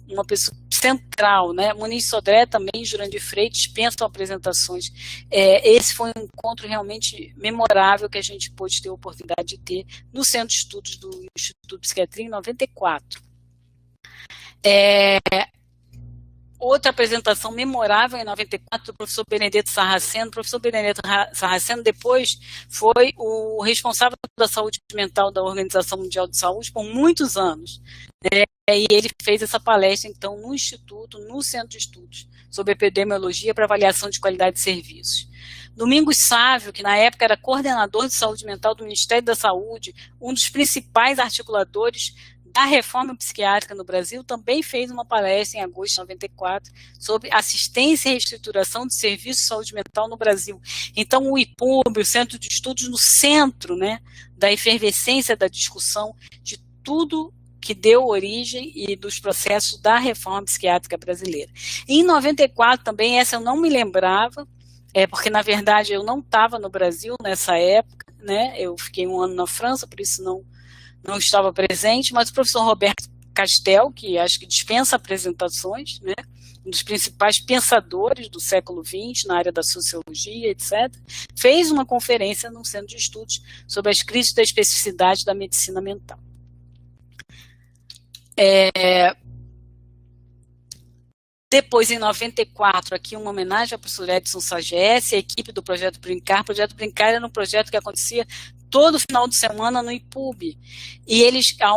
uma pessoa central, né? Muniz Sodré também, Jurandir Freire, dispensam apresentações. Esse foi um encontro realmente memorável que a gente pôde ter a oportunidade de ter no Centro de Estudos do Instituto de Psiquiatria em 94. Outra apresentação memorável em 94 do professor Benedetto Sarraceno. O professor Benedetto Sarraceno depois foi o responsável da saúde mental da Organização Mundial de Saúde por muitos anos. E ele fez essa palestra, então, no Instituto, no Centro de Estudos, sobre epidemiologia para avaliação de qualidade de serviços. Domingos Sávio, que na época era coordenador de saúde mental do Ministério da Saúde, um dos principais articuladores da reforma psiquiátrica no Brasil, também fez uma palestra em agosto de 94 sobre assistência e reestruturação de serviços de saúde mental no Brasil. Então, o IPUB, o Centro de Estudos, no centro, né, da efervescência da discussão de tudo que deu origem e dos processos da reforma psiquiátrica brasileira. E em 94 também, essa eu não me lembrava, porque na verdade eu não estava no Brasil nessa época, né, eu fiquei um ano na França, por isso não estava presente, mas o professor Roberto Castel, que acho que dispensa apresentações, né, um dos principais pensadores do século XX na área da sociologia, etc., fez uma conferência no Centro de Estudos sobre as crises da especificidade da medicina mental. Depois, em 94, aqui uma homenagem ao professor Edson Sagesse, a equipe do Projeto Brincar. O Projeto Brincar era um projeto que acontecia todo final de semana no IPUB, e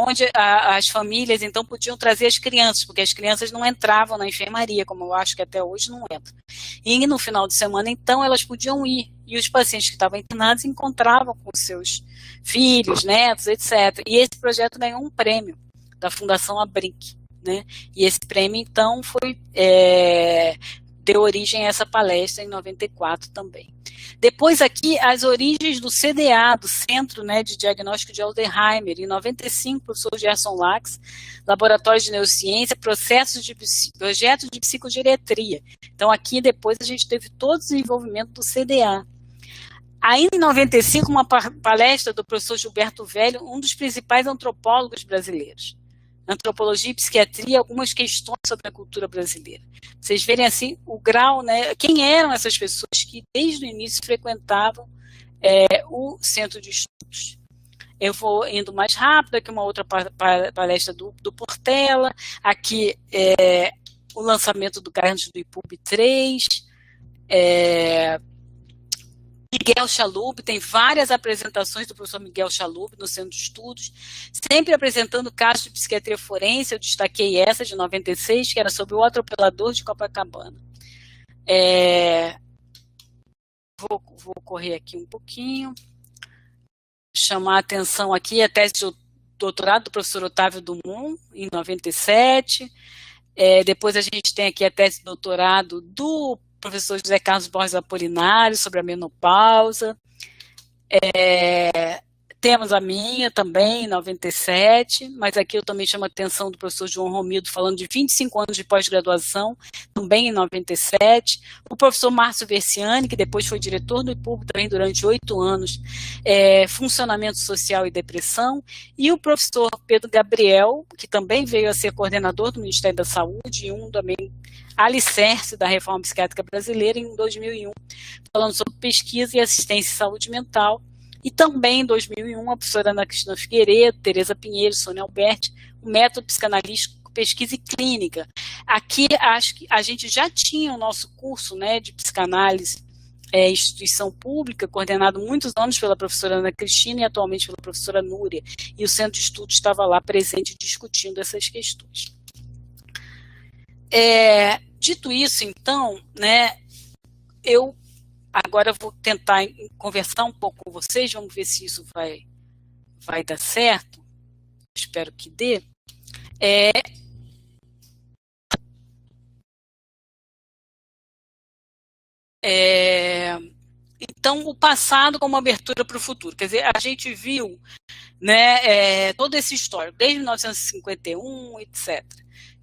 onde as famílias, então, podiam trazer as crianças, porque as crianças não entravam na enfermaria, como eu acho que até hoje não entram. E no final de semana, então, elas podiam ir, e os pacientes que estavam internados encontravam com seus filhos, netos, etc. E esse projeto ganhou um prêmio da Fundação Abrinq, né? E esse prêmio, então, deu origem a essa palestra em 94 também. Depois aqui, as origens do CDA, do Centro, né, de Diagnóstico de Alzheimer, em 95, o professor Gerson Lax, Laboratório de Neurociência, projetos de psicogeriatria. Então aqui depois a gente teve todo o desenvolvimento do CDA. Ainda em 95, uma palestra do professor Gilberto Velho, um dos principais antropólogos brasileiros. Antropologia e psiquiatria, algumas questões sobre a cultura brasileira. Vocês verem assim o grau, né? Quem eram essas pessoas que desde o início frequentavam o Centro de Estudos. Eu vou indo mais rápido, aqui uma outra palestra do Portela, aqui o lançamento do Carnes do IPUB 3, Miguel Chalub, tem várias apresentações do professor Miguel Chalub no Centro de Estudos, sempre apresentando casos de psiquiatria forense. Eu destaquei essa de 96, que era sobre o atropelador de Copacabana. Vou correr aqui um pouquinho, chamar a atenção aqui a tese de doutorado do professor Otávio Dumont, em 97, depois a gente tem aqui a tese de doutorado do professor José Carlos Borges Apolinário, sobre a menopausa. Temos a minha também, em 97, mas aqui eu também chamo a atenção do professor João Romildo, falando de 25 anos de pós-graduação, também em 97. O professor Márcio Versiani, que depois foi diretor do IPUB também durante 8 anos, funcionamento social e depressão. E o professor Pedro Gabriel, que também veio a ser coordenador do Ministério da Saúde, e também alicerce da reforma psiquiátrica brasileira em 2001, falando sobre pesquisa e assistência em saúde mental. E também, em 2001, a professora Ana Cristina Figueiredo, Tereza Pinheiro, Sônia Alberti, o método psicanalítico, pesquisa e clínica. Aqui, acho que a gente já tinha o nosso curso, né, de psicanálise, instituição pública, coordenado muitos anos pela professora Ana Cristina e atualmente pela professora Núria. E o Centro de Estudos estava lá presente discutindo essas questões. Dito isso, então, né, eu agora vou tentar conversar um pouco com vocês, vamos ver se isso vai dar certo. Espero que dê. Então, o passado como abertura para o futuro. Quer dizer, a gente viu, né, todo esse histórico, desde 1951, etc.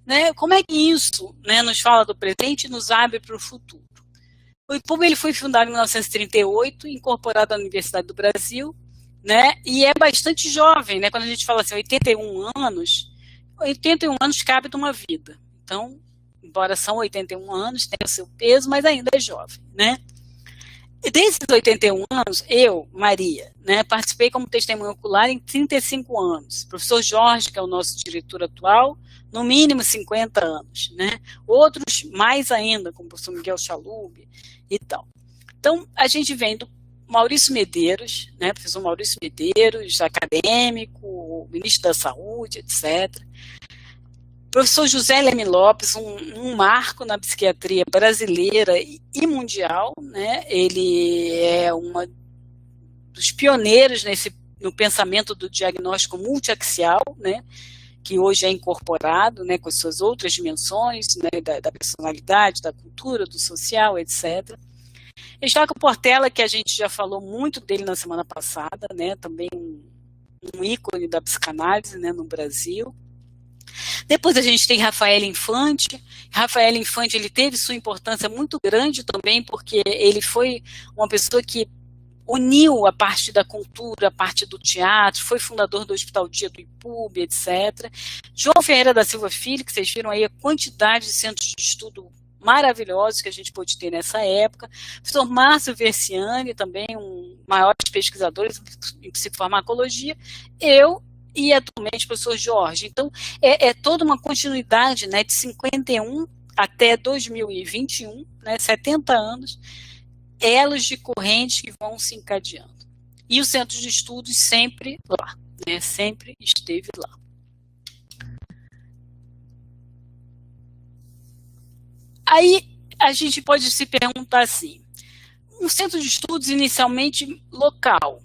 Né, como é que isso, né, nos fala do presente e nos abre para o futuro? O IPUB ele foi fundado em 1938, incorporado à Universidade do Brasil, né, e é bastante jovem, né, quando a gente fala assim, 81 anos cabe numa vida. Então, embora são 81 anos, tem o seu peso, mas ainda é jovem, né. E desses 81 anos, eu, Maria, né, participei como testemunha ocular em 35 anos. O professor Jorge, que é o nosso diretor atual, no mínimo 50 anos, né? Outros mais ainda, como o professor Miguel Chalub e tal. Então, a gente vem do Maurício Medeiros, né, professor Maurício Medeiros, acadêmico, ministro da Saúde, etc. Professor José Leme Lopes, um marco na psiquiatria brasileira e mundial, né? Ele é um dos pioneiros no pensamento do diagnóstico multiaxial, né? Que hoje é incorporado, né, com as suas outras dimensões, né, da personalidade, da cultura, do social, etc. Eustáquio Portela, que a gente já falou muito dele na semana passada, né, também um ícone da psicanálise, né, no Brasil. Depois a gente tem Rafael Infante. Rafael Infante, ele teve sua importância muito grande também, porque ele foi uma pessoa que uniu a parte da cultura, a parte do teatro, foi fundador do Hospital Dia do IPUB, etc. João Ferreira da Silva Filho, que vocês viram aí a quantidade de centros de estudo maravilhosos que a gente pôde ter nessa época. O professor Márcio Versiani, também um maiores pesquisadores em psicofarmacologia. Eu e atualmente o professor Jorge. Então, é toda uma continuidade, né, de 51 até 2021, né, 70 anos, elos de corrente que vão se encadeando. E o Centro de Estudos sempre lá, né, sempre esteve lá. Aí a gente pode se perguntar assim, um centro de estudos inicialmente local,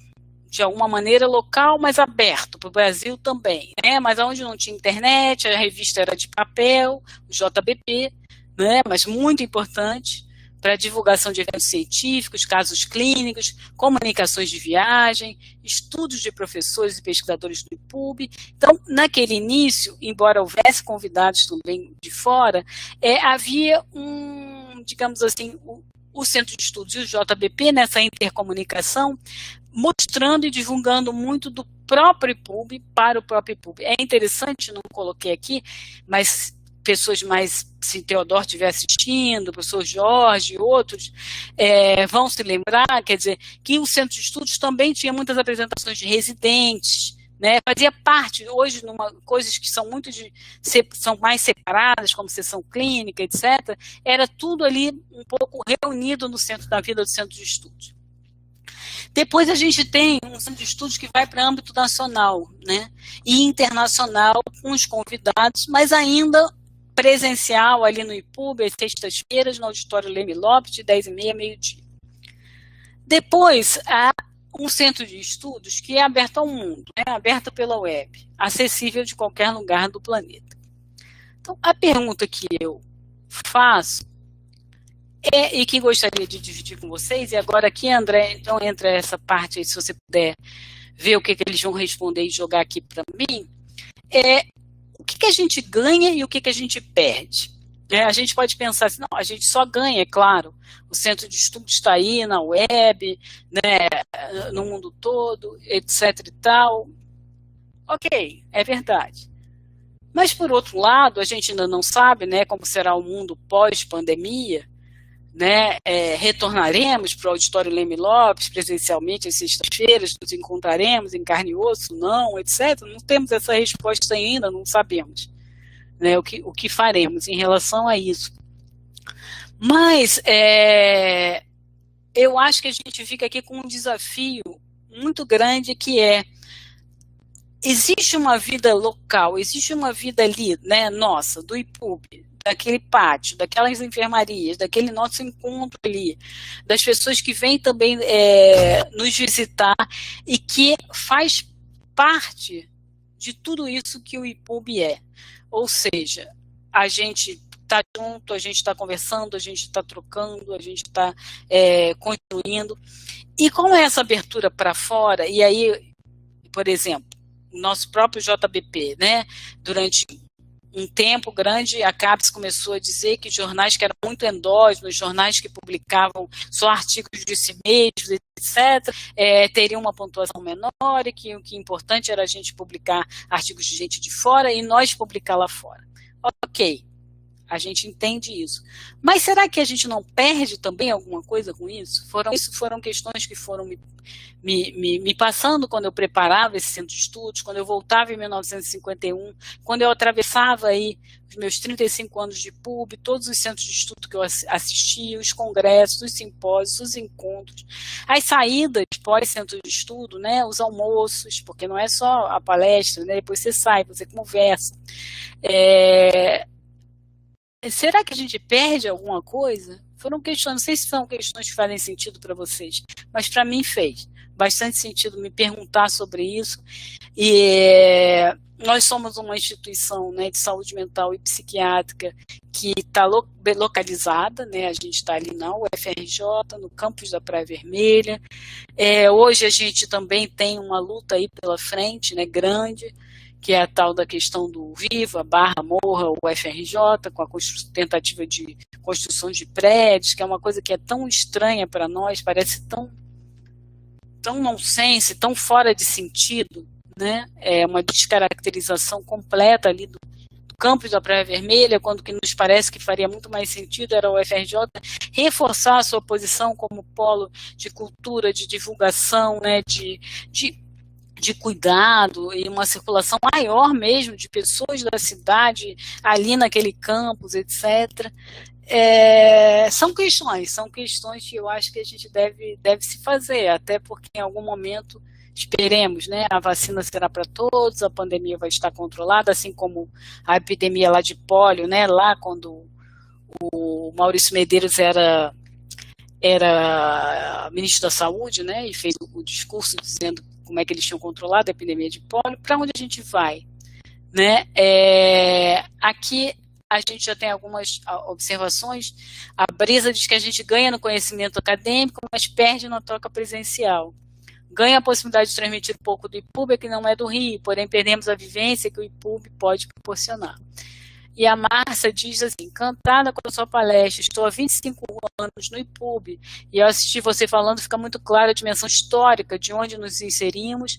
de alguma maneira local, mas aberto para o Brasil também, né? Mas onde não tinha internet, a revista era de papel, o JBP, né? Mas muito importante para a divulgação de eventos científicos, casos clínicos, comunicações de viagem, estudos de professores e pesquisadores do IPUB. Então, naquele início, embora houvesse convidados também de fora, havia digamos assim, o Centro de Estudos e o JBP nessa intercomunicação, mostrando e divulgando muito do próprio IPUB para o próprio IPUB. É interessante, não coloquei aqui, mas pessoas mais, se Teodoro estiver assistindo, o professor Jorge e outros, vão se lembrar, quer dizer, que o Centro de Estudos também tinha muitas apresentações de residentes, né, fazia parte, hoje, coisas que são são mais separadas, como sessão clínica, etc., era tudo ali um pouco reunido no centro da vida do Centro de Estudos. Depois a gente tem um centro de estudos que vai para âmbito nacional, né, e internacional, com os convidados, mas ainda presencial ali no IPUB, às sextas-feiras, no auditório Leme Lopes, de 10h30 a meio-dia. Depois, há um centro de estudos que é aberto ao mundo, né, aberto pela web, acessível de qualquer lugar do planeta. Então, a pergunta que eu faço e que gostaria de dividir com vocês, e agora aqui, André, então entra essa parte aí, se você puder ver o que eles vão responder e jogar aqui para mim, o que a gente ganha e o que a gente perde. A gente pode pensar assim, não, a gente só ganha, é claro, o centro de estudo está aí na web, né, no mundo todo, etc e tal. Ok, é verdade. Mas, por outro lado, a gente ainda não sabe, né, como será o mundo pós-pandemia, né, retornaremos para o Auditório Leme Lopes presencialmente às sextas-feiras, nos encontraremos em carne e osso, não, etc. Não temos essa resposta ainda, não sabemos, né, o que faremos em relação a isso. Mas eu acho que a gente fica aqui com um desafio muito grande, que existe uma vida local, existe uma vida ali, né, nossa, do IPUB, daquele pátio, daquelas enfermarias, daquele nosso encontro ali, das pessoas que vêm também nos visitar e que faz parte de tudo isso que o IPUB é. Ou seja, a gente está junto, a gente está conversando, a gente está trocando, a gente está construindo. E com essa abertura para fora, e aí, por exemplo, o nosso próprio JBP, né, durante um tempo grande, a CAPES começou a dizer que jornais que eram muito endógenos, jornais que publicavam só artigos de si mesmos, etc., teriam uma pontuação menor, e que o que é importante era a gente publicar artigos de gente de fora e nós publicar lá fora. Ok, a gente entende isso. Mas será que a gente não perde também alguma coisa com isso? Foram questões que foram me passando quando eu preparava esse centro de estudos, quando eu voltava em 1951, quando eu atravessava aí os meus 35 anos de PUB, todos os centros de estudo que eu assistia, os congressos, os simpósios, os encontros, as saídas pós-centro de estudo, né, os almoços, porque não é só a palestra, né, depois você sai, você conversa. Será que a gente perde alguma coisa? Foram questões, não sei se são questões que fazem sentido para vocês, mas para mim fez bastante sentido me perguntar sobre isso. E nós somos uma instituição, né, de saúde mental e psiquiátrica que está localizada, né, a gente está ali na UFRJ, no campus da Praia Vermelha. Hoje a gente também tem uma luta aí pela frente, né, grande, que é a tal da questão do Viva, Morra, o UFRJ, com a tentativa de construção de prédios, que é uma coisa que é tão estranha para nós, parece tão nonsense, tão fora de sentido, né? É uma descaracterização completa ali do campus da Praia Vermelha, quando que nos parece que faria muito mais sentido era o UFRJ reforçar a sua posição como polo de cultura, de divulgação, né, de cuidado e uma circulação maior mesmo de pessoas da cidade ali naquele campus, etc. São questões que eu acho que a gente deve se fazer, até porque em algum momento, esperemos, né, a vacina será para todos, a pandemia vai estar controlada, assim como a epidemia lá de pólio, né, lá quando o Maurício Medeiros era ministro da Saúde, né, e fez o discurso dizendo como é que eles tinham controlado a epidemia de pólio. Para onde a gente vai, né? Aqui a gente já tem algumas observações. A Brisa diz que a gente ganha no conhecimento acadêmico, mas perde na troca presencial. Ganha a possibilidade de transmitir um pouco do IPUB, que não é do Rio, porém perdemos a vivência que o IPUB pode proporcionar. E a Márcia diz assim, encantada com a sua palestra, estou há 25 anos no IPUB, e ao assistir você falando fica muito clara a dimensão histórica de onde nos inserimos.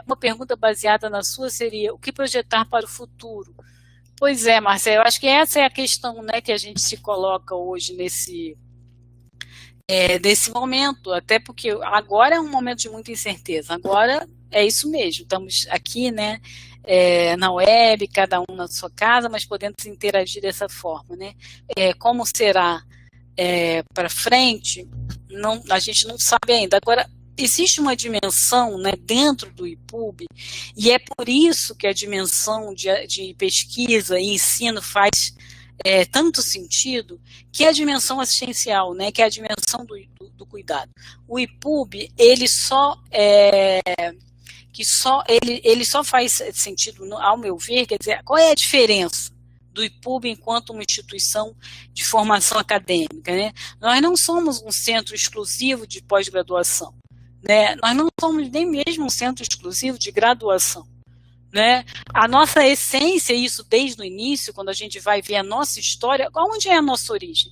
Uma pergunta baseada na sua seria, o que projetar para o futuro? Pois é, Márcia, eu acho que essa é a questão, né, que a gente se coloca hoje nesse momento, até porque agora é um momento de muita incerteza, agora é isso mesmo, estamos aqui, né, na web, cada um na sua casa, mas podendo se interagir dessa forma, né? Como será para frente, a gente não sabe ainda. Agora, existe uma dimensão, né, dentro do IPUB, e é por isso que a dimensão de pesquisa e ensino faz tanto sentido, que é a dimensão assistencial, né, que é a dimensão do cuidado. O IPUB, ele só faz sentido, ao meu ver, quer dizer, qual é a diferença do IPUB enquanto uma instituição de formação acadêmica, né? Nós não somos um centro exclusivo de pós-graduação, né? Nós não somos nem mesmo um centro exclusivo de graduação, né? A nossa essência, isso desde o início, quando a gente vai ver a nossa história, onde é a nossa origem?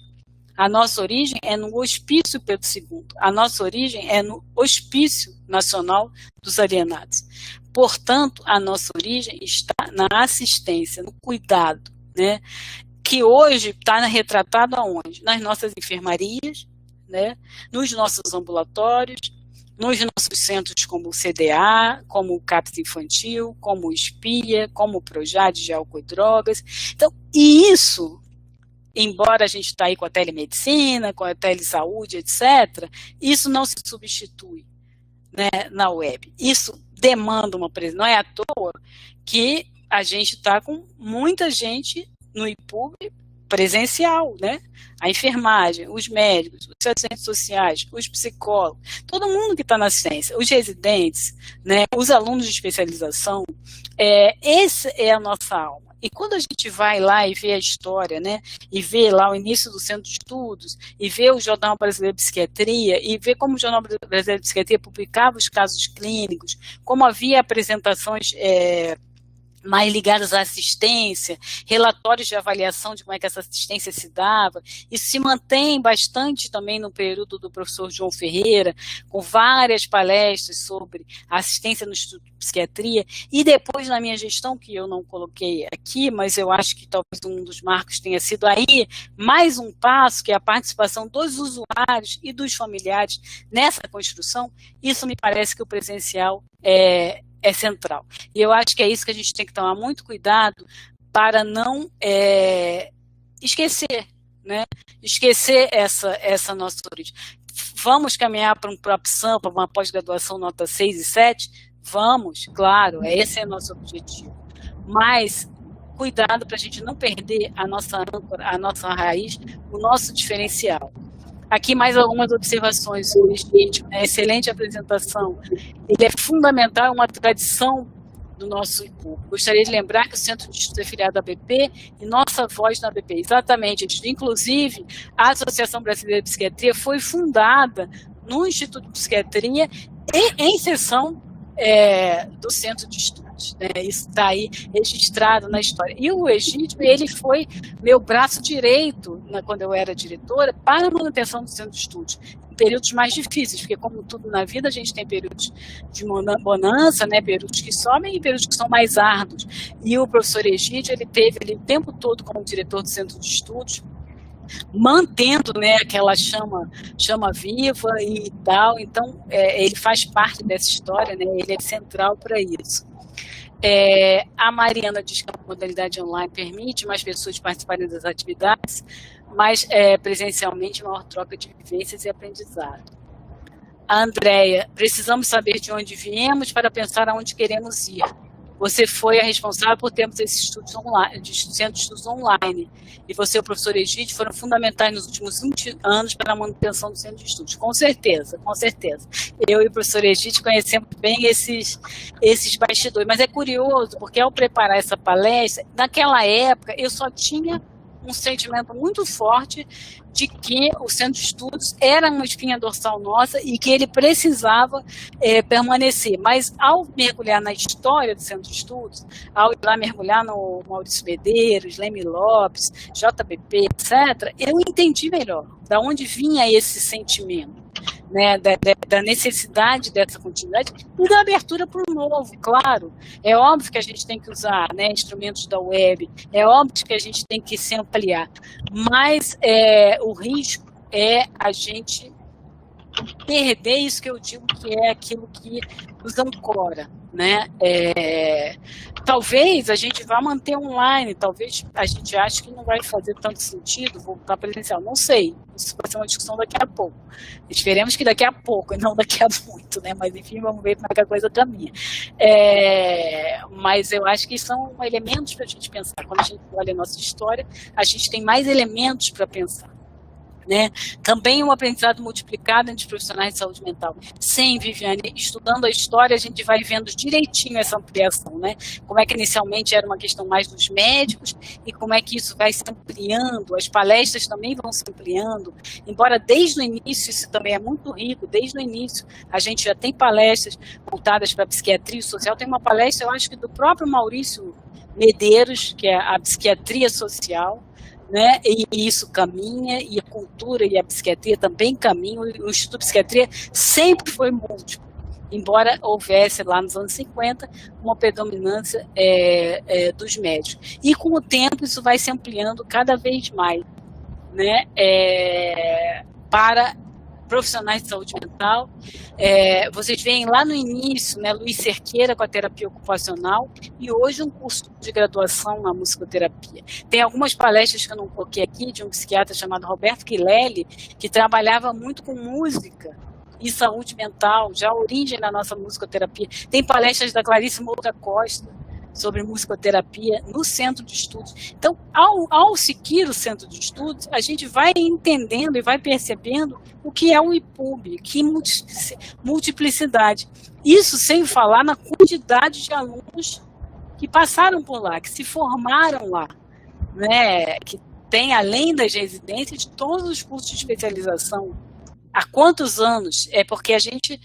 A nossa origem é no Hospício Pedro II. A nossa origem é no Hospício Nacional dos Alienados. Portanto, a nossa origem está na assistência, no cuidado, né? Que hoje está retratado aonde? Nas nossas enfermarias, né? Nos nossos ambulatórios, nos nossos centros como o CDA, como o CAPS Infantil, como o SPIA, como o Projade de Álcool e Drogas. Então, e isso, embora a gente está aí com a telemedicina, com a telesaúde, etc., isso não se substitui, né, na web. Isso demanda uma presença. Não é à toa que a gente está com muita gente no IPUB presencial, né? A enfermagem, os médicos, os assistentes sociais, os psicólogos, todo mundo que está na ciência, os residentes, né? Os alunos de especialização, essa é a nossa alma. E quando a gente vai lá e vê a história, né, e vê lá o início do Centro de Estudos, e vê o Jornal Brasileiro de Psiquiatria, e vê como o Jornal Brasileiro de Psiquiatria publicava os casos clínicos, como havia apresentações mais ligadas à assistência, relatórios de avaliação de como é que essa assistência se dava. Isso se mantém bastante também no período do professor João Ferreira, com várias palestras sobre a assistência no Instituto de Psiquiatria, e depois na minha gestão, que eu não coloquei aqui, mas eu acho que talvez um dos marcos tenha sido aí, mais um passo, que é a participação dos usuários e dos familiares nessa construção. Isso me parece que o presencial é central. E eu acho que é isso que a gente tem que tomar muito cuidado para não esquecer, né? Esquecer essa nossa origem. Vamos caminhar para um PropSam, para uma pós-graduação nota 6 e 7? Vamos, claro, esse é o nosso objetivo. Mas cuidado para a gente não perder a nossa âncora, a nossa raiz, o nosso diferencial. Aqui mais algumas observações sobre esse vídeo. Excelente apresentação. Ele é fundamental, é uma tradição do nosso IPUB. Gostaria de lembrar que o Centro de Estudos é filiado à ABP e nossa voz na ABP. Exatamente. Inclusive, a Associação Brasileira de Psiquiatria foi fundada no Instituto de Psiquiatria e em seção do Centro de Estudos. Isso está aí registrado na história. E o Egídio, ele foi meu braço direito, quando eu era diretora, para a manutenção do Centro de Estudos, em períodos mais difíceis, porque como tudo na vida, a gente tem períodos de bonança, né, períodos que sobem e períodos que são mais árduos. E o professor Egídio, ele teve ali, o tempo todo como diretor do Centro de Estudos, mantendo, né, aquela chama viva e tal. Então, ele faz parte dessa história, né, ele é central para isso. A Mariana diz que a modalidade online permite mais pessoas participarem das atividades, mas presencialmente maior troca de vivências e aprendizado. A Andréia, precisamos saber de onde viemos para pensar aonde queremos ir. Você foi a responsável por termos esses estudos online, centros de estudos online. E você e o professor Egídio foram fundamentais nos últimos 20 anos para a manutenção do centro de estudos. Com certeza, com certeza. Eu e o professor Egídio conhecemos bem esses bastidores. Mas é curioso, porque ao preparar essa palestra, naquela época eu só tinha um sentimento muito forte de que o Centro de Estudos era uma espinha dorsal nossa e que ele precisava permanecer. Mas ao mergulhar na história do Centro de Estudos, ao ir lá mergulhar no Maurício Medeiros, Leme Lopes, JBP, etc., eu entendi melhor de onde vinha esse sentimento, né, da necessidade dessa continuidade e da abertura para o novo, claro. É óbvio que a gente tem que usar, né, instrumentos da web, é óbvio que a gente tem que se ampliar, mas o risco é a gente perder isso que eu digo que é aquilo que nos ancora, né? Talvez a gente vá manter online, talvez a gente ache que não vai fazer tanto sentido voltar presencial, não sei, isso vai ser uma discussão daqui a pouco, esperemos que daqui a pouco e não daqui a muito, né? Mas enfim, vamos ver como é que a coisa caminha. Mas eu acho que são elementos para a gente pensar, quando a gente olha a nossa história, a gente tem mais elementos para pensar. né? Também um aprendizado multiplicado entre os profissionais de saúde mental. Sim, Viviane, estudando a história, a gente vai vendo direitinho essa ampliação, né? Como é que inicialmente era uma questão mais dos médicos e como é que isso vai se ampliando, as palestras também vão se ampliando, embora desde o início, isso também é muito rico, desde o início a gente já tem palestras voltadas para a psiquiatria social, tem uma palestra, eu acho que do próprio Maurício Medeiros, que é a psiquiatria social, né? E isso caminha, e a cultura e a psiquiatria também caminham. O Instituto de Psiquiatria sempre foi múltiplo, embora houvesse lá nos anos 50 uma predominância dos médicos. E com o tempo isso vai se ampliando cada vez mais, né? Para profissionais de saúde mental. Vocês veem lá no início, né, Luiz Cerqueira com a terapia ocupacional, e hoje um curso de graduação na musicoterapia. Tem algumas palestras que eu não coloquei aqui, de um psiquiatra chamado Roberto Quilelli, que trabalhava muito com música e saúde mental, já a origem da nossa musicoterapia. Tem palestras da Clarice Moura Costa sobre musicoterapia no centro de estudos. Então, ao seguir o centro de estudos, a gente vai entendendo e vai percebendo o que é o IPUB, que multiplicidade. Isso sem falar na quantidade de alunos que passaram por lá, que se formaram lá, né? Que tem, além das residências, todos os cursos de especialização. Há quantos anos? É porque a gente...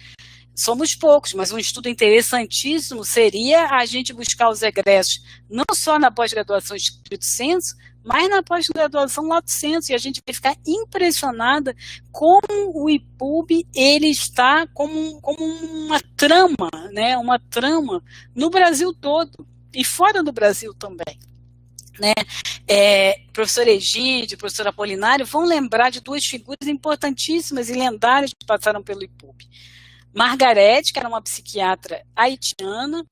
Somos poucos, mas um estudo interessantíssimo seria a gente buscar os egressos, não só na pós-graduação estrito sensu, mas na pós-graduação lato sensu, e a gente vai ficar impressionada como o IPUB ele está como uma trama, né? Uma trama no Brasil todo, e fora do Brasil também. Né? Professor Egídio, professor Apolinário vão lembrar de duas figuras importantíssimas e lendárias que passaram pelo IPUB. Margarete, que era uma psiquiatra haitiana,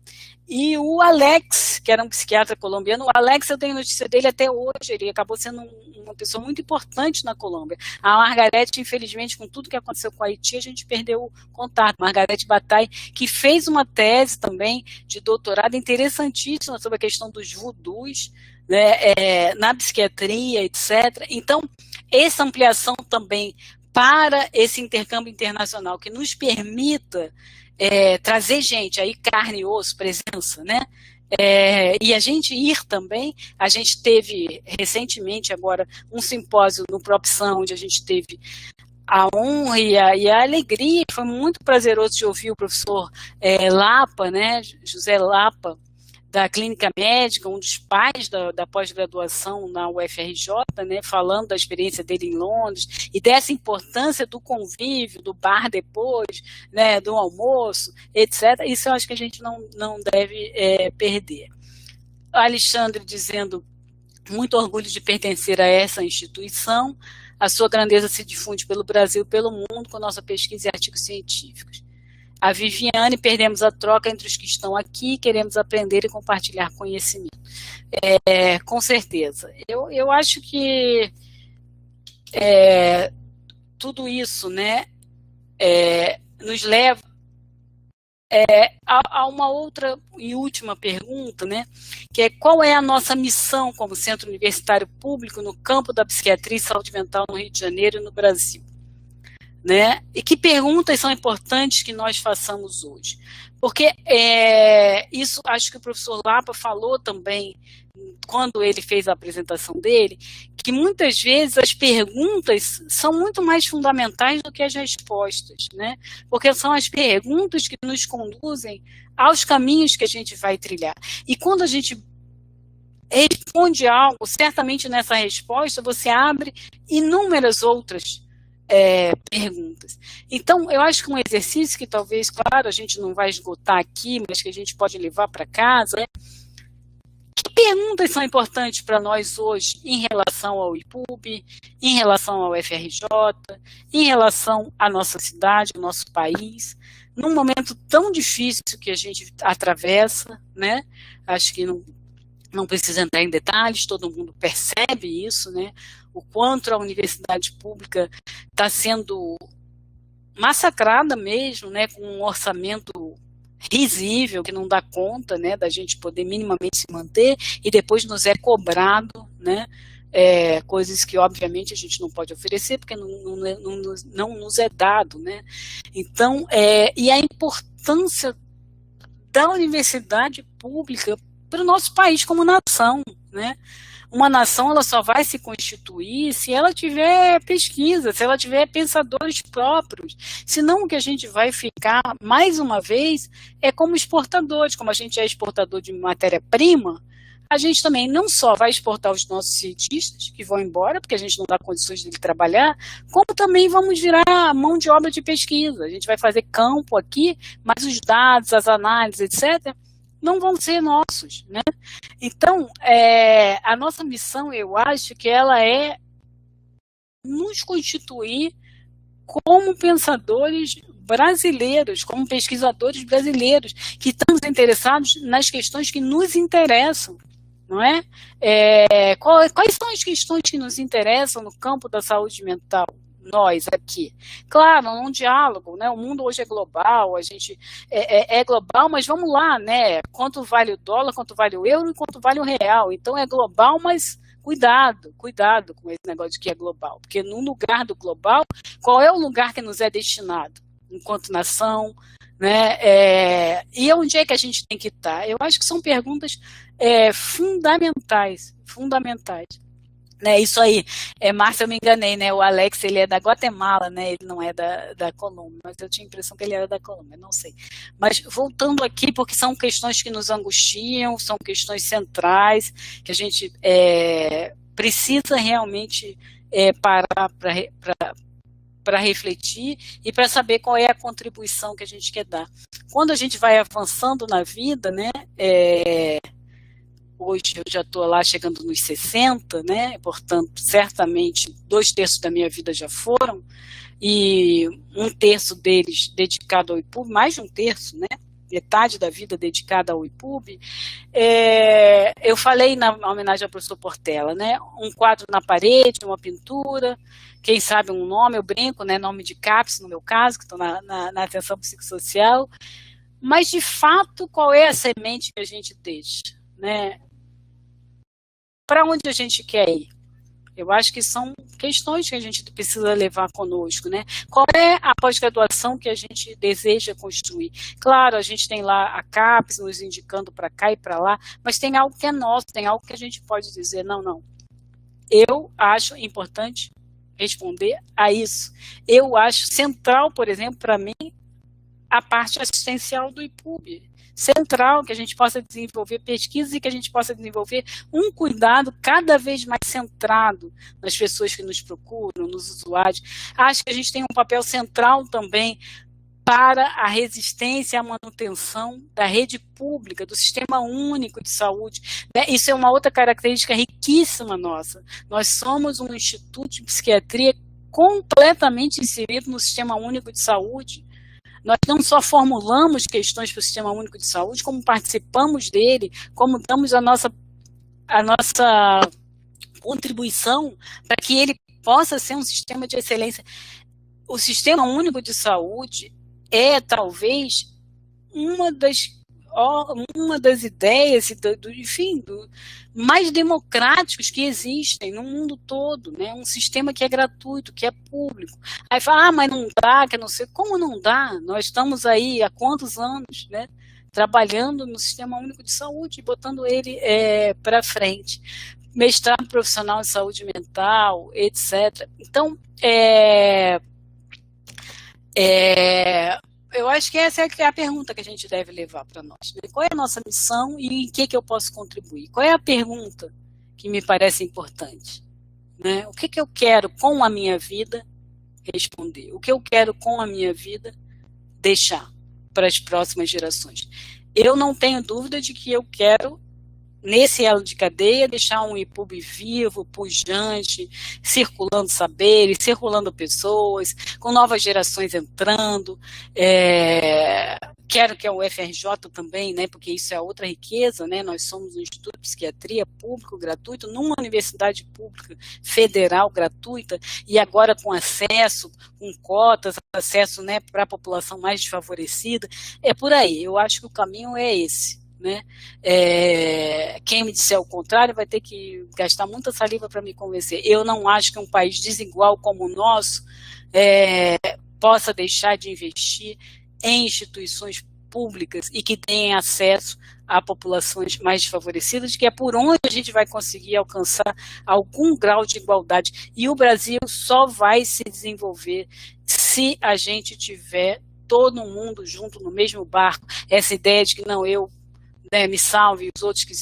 e o Alex, que era um psiquiatra colombiano. O Alex, eu tenho notícia dele até hoje, ele acabou sendo uma pessoa muito importante na Colômbia. A Margarete, infelizmente, com tudo que aconteceu com a Haiti, a gente perdeu o contato. Margarete Bataille, que fez uma tese também de doutorado interessantíssima sobre a questão dos voodoos, né, na psiquiatria, etc. Então, essa ampliação também para esse intercâmbio internacional que nos permita trazer gente, aí carne e osso, presença, né? E a gente ir também, a gente teve recentemente agora um simpósio no PropSam, onde a gente teve a honra e a alegria, foi muito prazeroso de ouvir o professor Lapa, né, José Lapa, da clínica médica, um dos pais da pós-graduação na UFRJ, né, falando da experiência dele em Londres e dessa importância do convívio, do bar depois, né, do almoço, etc. Isso eu acho que a gente não deve perder. O Alexandre dizendo muito orgulho de pertencer a essa instituição, a sua grandeza se difunde pelo Brasil e pelo mundo com nossa pesquisa e artigos científicos. A Viviane, perdemos a troca entre os que estão aqui, queremos aprender e compartilhar conhecimento. Com certeza. Eu acho que tudo isso, né, nos leva a uma outra e última pergunta, né, que é qual é a nossa missão como centro universitário público no campo da psiquiatria e saúde mental no Rio de Janeiro e no Brasil? Né? E que perguntas são importantes que nós façamos hoje? Porque isso acho que o professor Lapa falou também, quando ele fez a apresentação dele, que muitas vezes as perguntas são muito mais fundamentais do que as respostas, né? Porque são as perguntas que nos conduzem aos caminhos que a gente vai trilhar. E quando a gente responde algo, certamente nessa resposta você abre inúmeras outras perguntas. Então, eu acho que um exercício que talvez, claro, a gente não vai esgotar aqui, mas que a gente pode levar para casa, que perguntas são importantes para nós hoje em relação ao IPUB, em relação ao FRJ, em relação à nossa cidade, ao nosso país, num momento tão difícil que a gente atravessa, né? Acho que não precisa entrar em detalhes, todo mundo percebe isso, né? O quanto a universidade pública está sendo massacrada mesmo, né? Com um orçamento risível, que não dá conta, né? Da gente poder minimamente se manter, e depois nos é cobrado, né? coisas que, obviamente, a gente não pode oferecer, porque não nos é dado, né? Então, e a importância da universidade pública para o nosso país como nação, né? Uma nação, ela só vai se constituir se ela tiver pesquisa, se ela tiver pensadores próprios. Senão o que a gente vai ficar, mais uma vez, é como exportadores. Como a gente é exportador de matéria-prima, a gente também não só vai exportar os nossos cientistas, que vão embora, porque a gente não dá condições de trabalhar, como também vamos virar mão de obra de pesquisa. A gente vai fazer campo aqui, mas os dados, as análises, etc., não vão ser nossos, né? Então, a nossa missão, eu acho que ela é nos constituir como pensadores brasileiros, como pesquisadores brasileiros, que estamos interessados nas questões que nos interessam, não é? Quais são as questões que nos interessam no campo da saúde mental? Nós aqui. Claro, num diálogo, né? O mundo hoje é global, a gente é global, mas vamos lá, né? Quanto vale o dólar, quanto vale o euro e quanto vale o real. Então é global, mas cuidado com esse negócio de que é global. Porque no lugar do global, qual é o lugar que nos é destinado enquanto nação, né? E onde é que a gente tem que estar? Eu acho que são perguntas fundamentais. Né, isso aí, Márcia, eu me enganei, né? O Alex, ele é da Guatemala, né? Ele não é da Colômbia, mas eu tinha a impressão que ele era da Colômbia, não sei. Mas voltando aqui, porque são questões que nos angustiam, são questões centrais, que a gente precisa realmente parar para refletir e para saber qual é a contribuição que a gente quer dar. Quando a gente vai avançando na vida, né? Hoje eu já estou lá chegando nos 60, né? Portanto, certamente 2/3 da minha vida já foram, e 1/3 deles dedicado ao IPUB, mais de 1/3, né? Metade da vida dedicada ao IPUB. Eu falei na homenagem ao professor Portela, né? Um quadro na parede, uma pintura, quem sabe um nome, eu brinco, né? Nome de CAPS, no meu caso, que estou na atenção psicossocial. Mas, de fato, qual é a semente que a gente deixa, né? Para onde a gente quer ir? Eu acho que são questões que a gente precisa levar conosco, né? Qual é a pós-graduação que a gente deseja construir? Claro, a gente tem lá a CAPES nos indicando para cá e para lá, mas tem algo que é nosso, tem algo que a gente pode dizer, não. Eu acho importante responder a isso. Eu acho central, por exemplo, para mim, a parte assistencial do IPUB. Central, que a gente possa desenvolver pesquisa e que a gente possa desenvolver um cuidado cada vez mais centrado nas pessoas que nos procuram, nos usuários. Acho que a gente tem um papel central também para a resistência e a manutenção da rede pública, do Sistema Único de Saúde. Isso é uma outra característica riquíssima nossa. Nós somos um instituto de psiquiatria completamente inserido no Sistema Único de Saúde. Nós não só formulamos questões para o Sistema Único de Saúde, como participamos dele, como damos a nossa contribuição para que ele possa ser um sistema de excelência. O Sistema Único de Saúde é, talvez, uma das ideias, enfim, mais democráticos que existem no mundo todo, né? Um sistema que é gratuito, que é público. Aí fala, mas não dá, que não sei. Como não dá? Nós estamos aí há quantos anos, né? Trabalhando no Sistema Único de Saúde, botando ele para frente. Mestrado profissional em saúde mental, etc. Então, eu acho que essa é a pergunta que a gente deve levar para nós, né? Qual é a nossa missão e em que eu posso contribuir? Qual é a pergunta que me parece importante, né? O que eu quero com a minha vida responder? O que eu quero com a minha vida deixar para as próximas gerações? Eu não tenho dúvida de que eu quero, nesse elo de cadeia, deixar um IPUB vivo, pujante, circulando saberes, circulando pessoas, com novas gerações entrando. Quero que a UFRJ também, né, porque isso é outra riqueza, né, nós somos um instituto de psiquiatria público, gratuito, numa universidade pública federal gratuita, e agora com acesso, com cotas, acesso, né, para a população mais desfavorecida. É por aí, eu acho que o caminho é esse. né? Quem me disser o contrário vai ter que gastar muita saliva para me convencer. Eu não acho que um país desigual como o nosso possa deixar de investir em instituições públicas e que tenham acesso a populações mais desfavorecidas, que é por onde a gente vai conseguir alcançar algum grau de igualdade. E o Brasil só vai se desenvolver se a gente tiver todo mundo junto no mesmo barco. Essa ideia de que não, eu me salve e os outros que,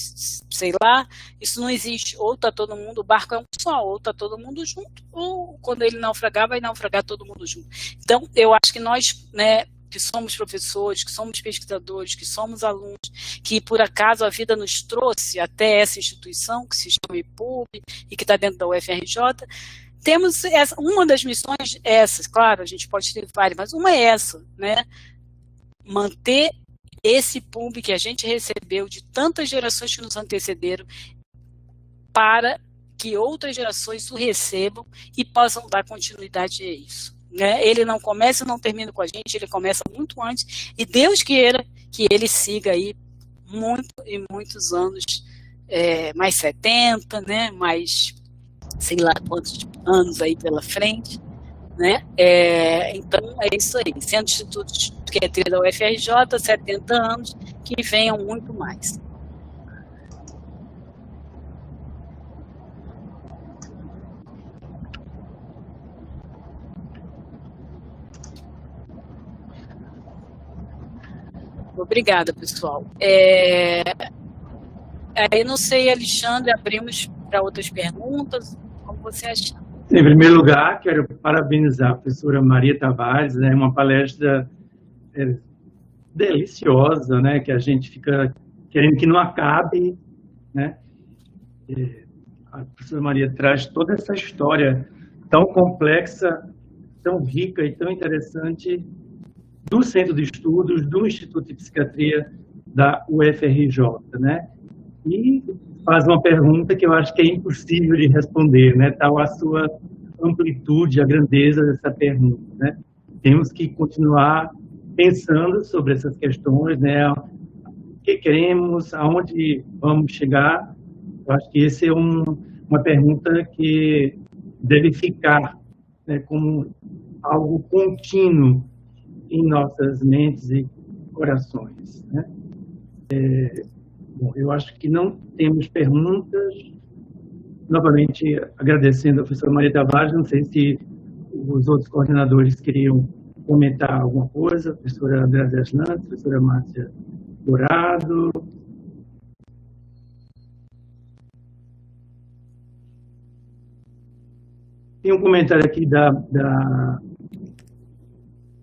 sei lá, isso não existe. Ou está todo mundo, o barco é um só, ou está todo mundo junto, ou quando ele naufragar, vai naufragar todo mundo junto. Então, eu acho que nós, que somos professores, que somos pesquisadores, que somos alunos, que por acaso a vida nos trouxe até essa instituição, que se chama IPUB e que está dentro da UFRJ, temos uma das missões essas, claro, a gente pode ter várias, mas uma é essa, né? Manter esse PUB que a gente recebeu de tantas gerações que nos antecederam para que outras gerações o recebam e possam dar continuidade a isso. Ele não começa e não termina com a gente, ele começa muito antes, e Deus queira que ele siga aí muito e muitos anos, mais 70, né, mais sei lá quantos anos aí pela frente, né? Então é isso aí, Centro de Estudos de Psiquiatria da UFRJ, 70 anos, que venham muito mais. Obrigada, pessoal. Aí não sei, Alexandre, abrimos para outras perguntas, como você acha? Em primeiro lugar, quero parabenizar a professora Maria Tavares, uma palestra deliciosa, né, que a gente fica querendo que não acabe, né? A professora Maria traz toda essa história tão complexa, tão rica e tão interessante do Centro de Estudos, do Instituto de Psiquiatria da UFRJ, né? E faz uma pergunta que eu acho que é impossível de responder, né? Tal a sua amplitude, a grandeza dessa pergunta, né? Temos que continuar pensando sobre essas questões, né? O que queremos, aonde vamos chegar? Eu acho que essa é uma pergunta que deve ficar, né, como algo contínuo em nossas mentes e corações, né? Bom, eu acho que não temos perguntas. Novamente, agradecendo a professora Maria Tavares, não sei se os outros coordenadores queriam comentar alguma coisa, a professora Andréa Deslandes, a professora Márcia Dourado. Tem um comentário aqui da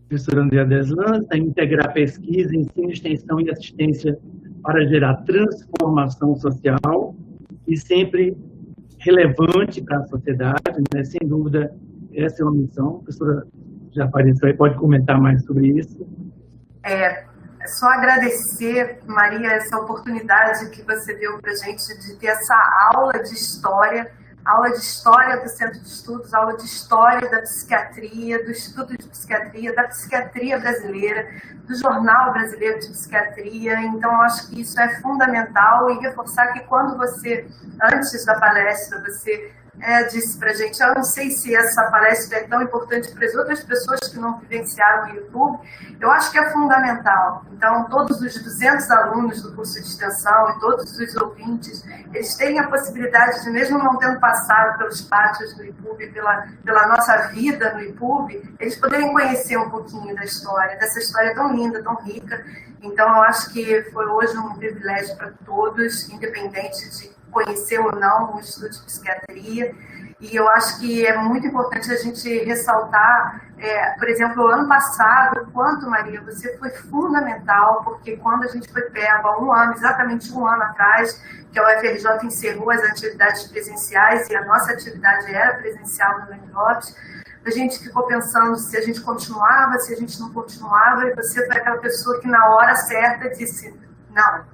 professora Andréa Deslandes, a integrar pesquisa, ensino, extensão e assistência para gerar transformação social e sempre relevante para a sociedade, né? Sem dúvida, essa é uma missão. A professora já apareceu aí, pode comentar mais sobre isso. Só agradecer, Maria, essa oportunidade que você deu para a gente de ter essa aula de história do Centro de Estudos, aula de história da psiquiatria, do Estudo de Psiquiatria, da psiquiatria brasileira, do Jornal Brasileiro de Psiquiatria. Então, acho que isso é fundamental, e reforçar que quando você, antes da palestra, você disse para a gente, eu não sei se essa palestra é tão importante para as outras pessoas que não vivenciaram o YouTube, eu acho que é fundamental. Então, todos os 200 alunos do curso de extensão e todos os ouvintes, eles têm a possibilidade de, mesmo não tendo passado pelos pátios do IPUB, pela nossa vida no IPUB, eles poderem conhecer um pouquinho da história, dessa história tão linda, tão rica. Então, eu acho que foi hoje um privilégio para todos, independente de conhecer ou não o estudo de psiquiatria, e eu acho que é muito importante a gente ressaltar, por exemplo, ano passado, quanto, Maria, você foi fundamental, porque quando a gente foi pego há exatamente um ano atrás, que a UFRJ encerrou as atividades presenciais, e a nossa atividade era presencial no UniLopes, a gente ficou pensando se a gente continuava, se a gente não continuava, e você foi aquela pessoa que na hora certa disse, não,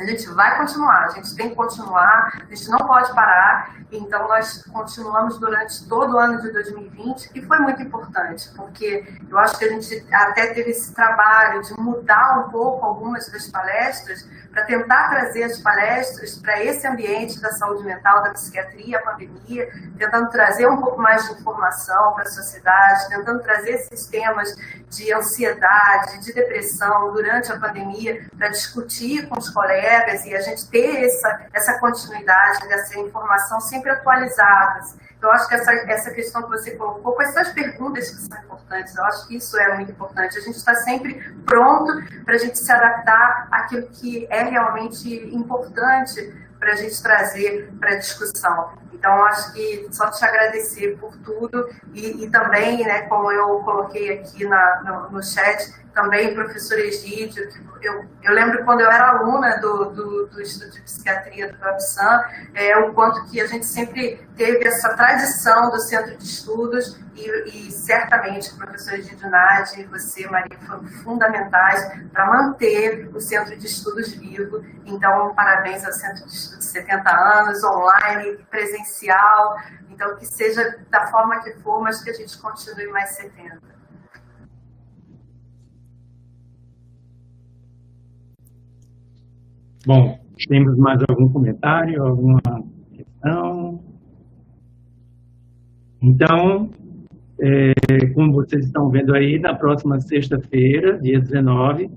A gente vai continuar, a gente tem que continuar, a gente não pode parar, então nós continuamos durante todo o ano de 2020, que foi muito importante, porque eu acho que a gente até teve esse trabalho de mudar um pouco algumas das palestras, para tentar trazer as palestras para esse ambiente da saúde mental, da psiquiatria, a pandemia, tentando trazer um pouco mais de informação para a sociedade, tentando trazer esses temas de ansiedade, de depressão durante a pandemia, para discutir com os colegas e a gente ter essa continuidade dessa informação sempre atualizadas. Eu acho que essa questão que você colocou, com essas perguntas que são importantes, eu acho que isso é muito importante. A gente está sempre pronto para a gente se adaptar àquilo que é realmente importante para a gente trazer para a discussão. Então, eu acho que só te agradecer por tudo e também, né, como eu coloquei aqui no chat, também professor Egídio, eu lembro quando eu era aluna do Instituto de Psiquiatria do ProApsan, o quanto que a gente sempre teve essa tradição do Centro de Estudos e certamente o professor Egídio Nadi e você, Maria, foram fundamentais para manter o Centro de Estudos vivo. Então, parabéns ao Centro de Estudos 70 anos, online, presencial, então que seja da forma que for, mas que a gente continue mais 70. Bom, temos mais algum comentário, alguma questão? Então, como vocês estão vendo aí, na próxima sexta-feira, dia 19,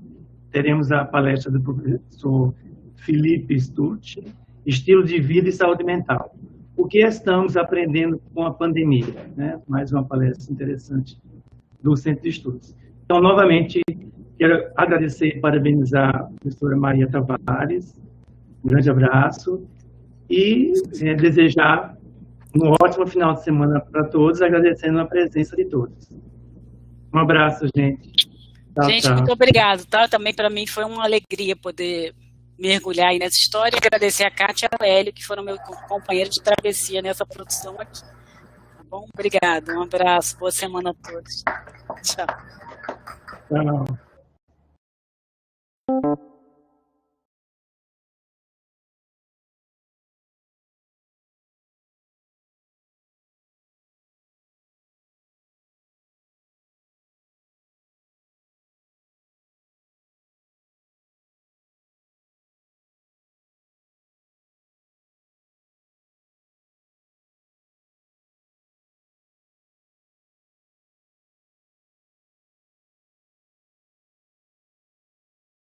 teremos a palestra do professor Felipe Stucci, Estilo de Vida e Saúde Mental. O que estamos aprendendo com a pandemia, né? Mais uma palestra interessante do Centro de Estudos. Então, novamente, quero agradecer e parabenizar a professora Maria Tavares, um grande abraço, e desejar um ótimo final de semana para todos, agradecendo a presença de todos. Um abraço, gente. Tchau, gente, tchau. muito obrigado, tá? Também para mim foi uma alegria poder mergulhar aí nessa história e agradecer a Kátia e ao Hélio, que foram meus companheiros de travessia nessa produção aqui. Tá bom? Obrigado, um abraço, boa semana a todos. Tchau. Tchau.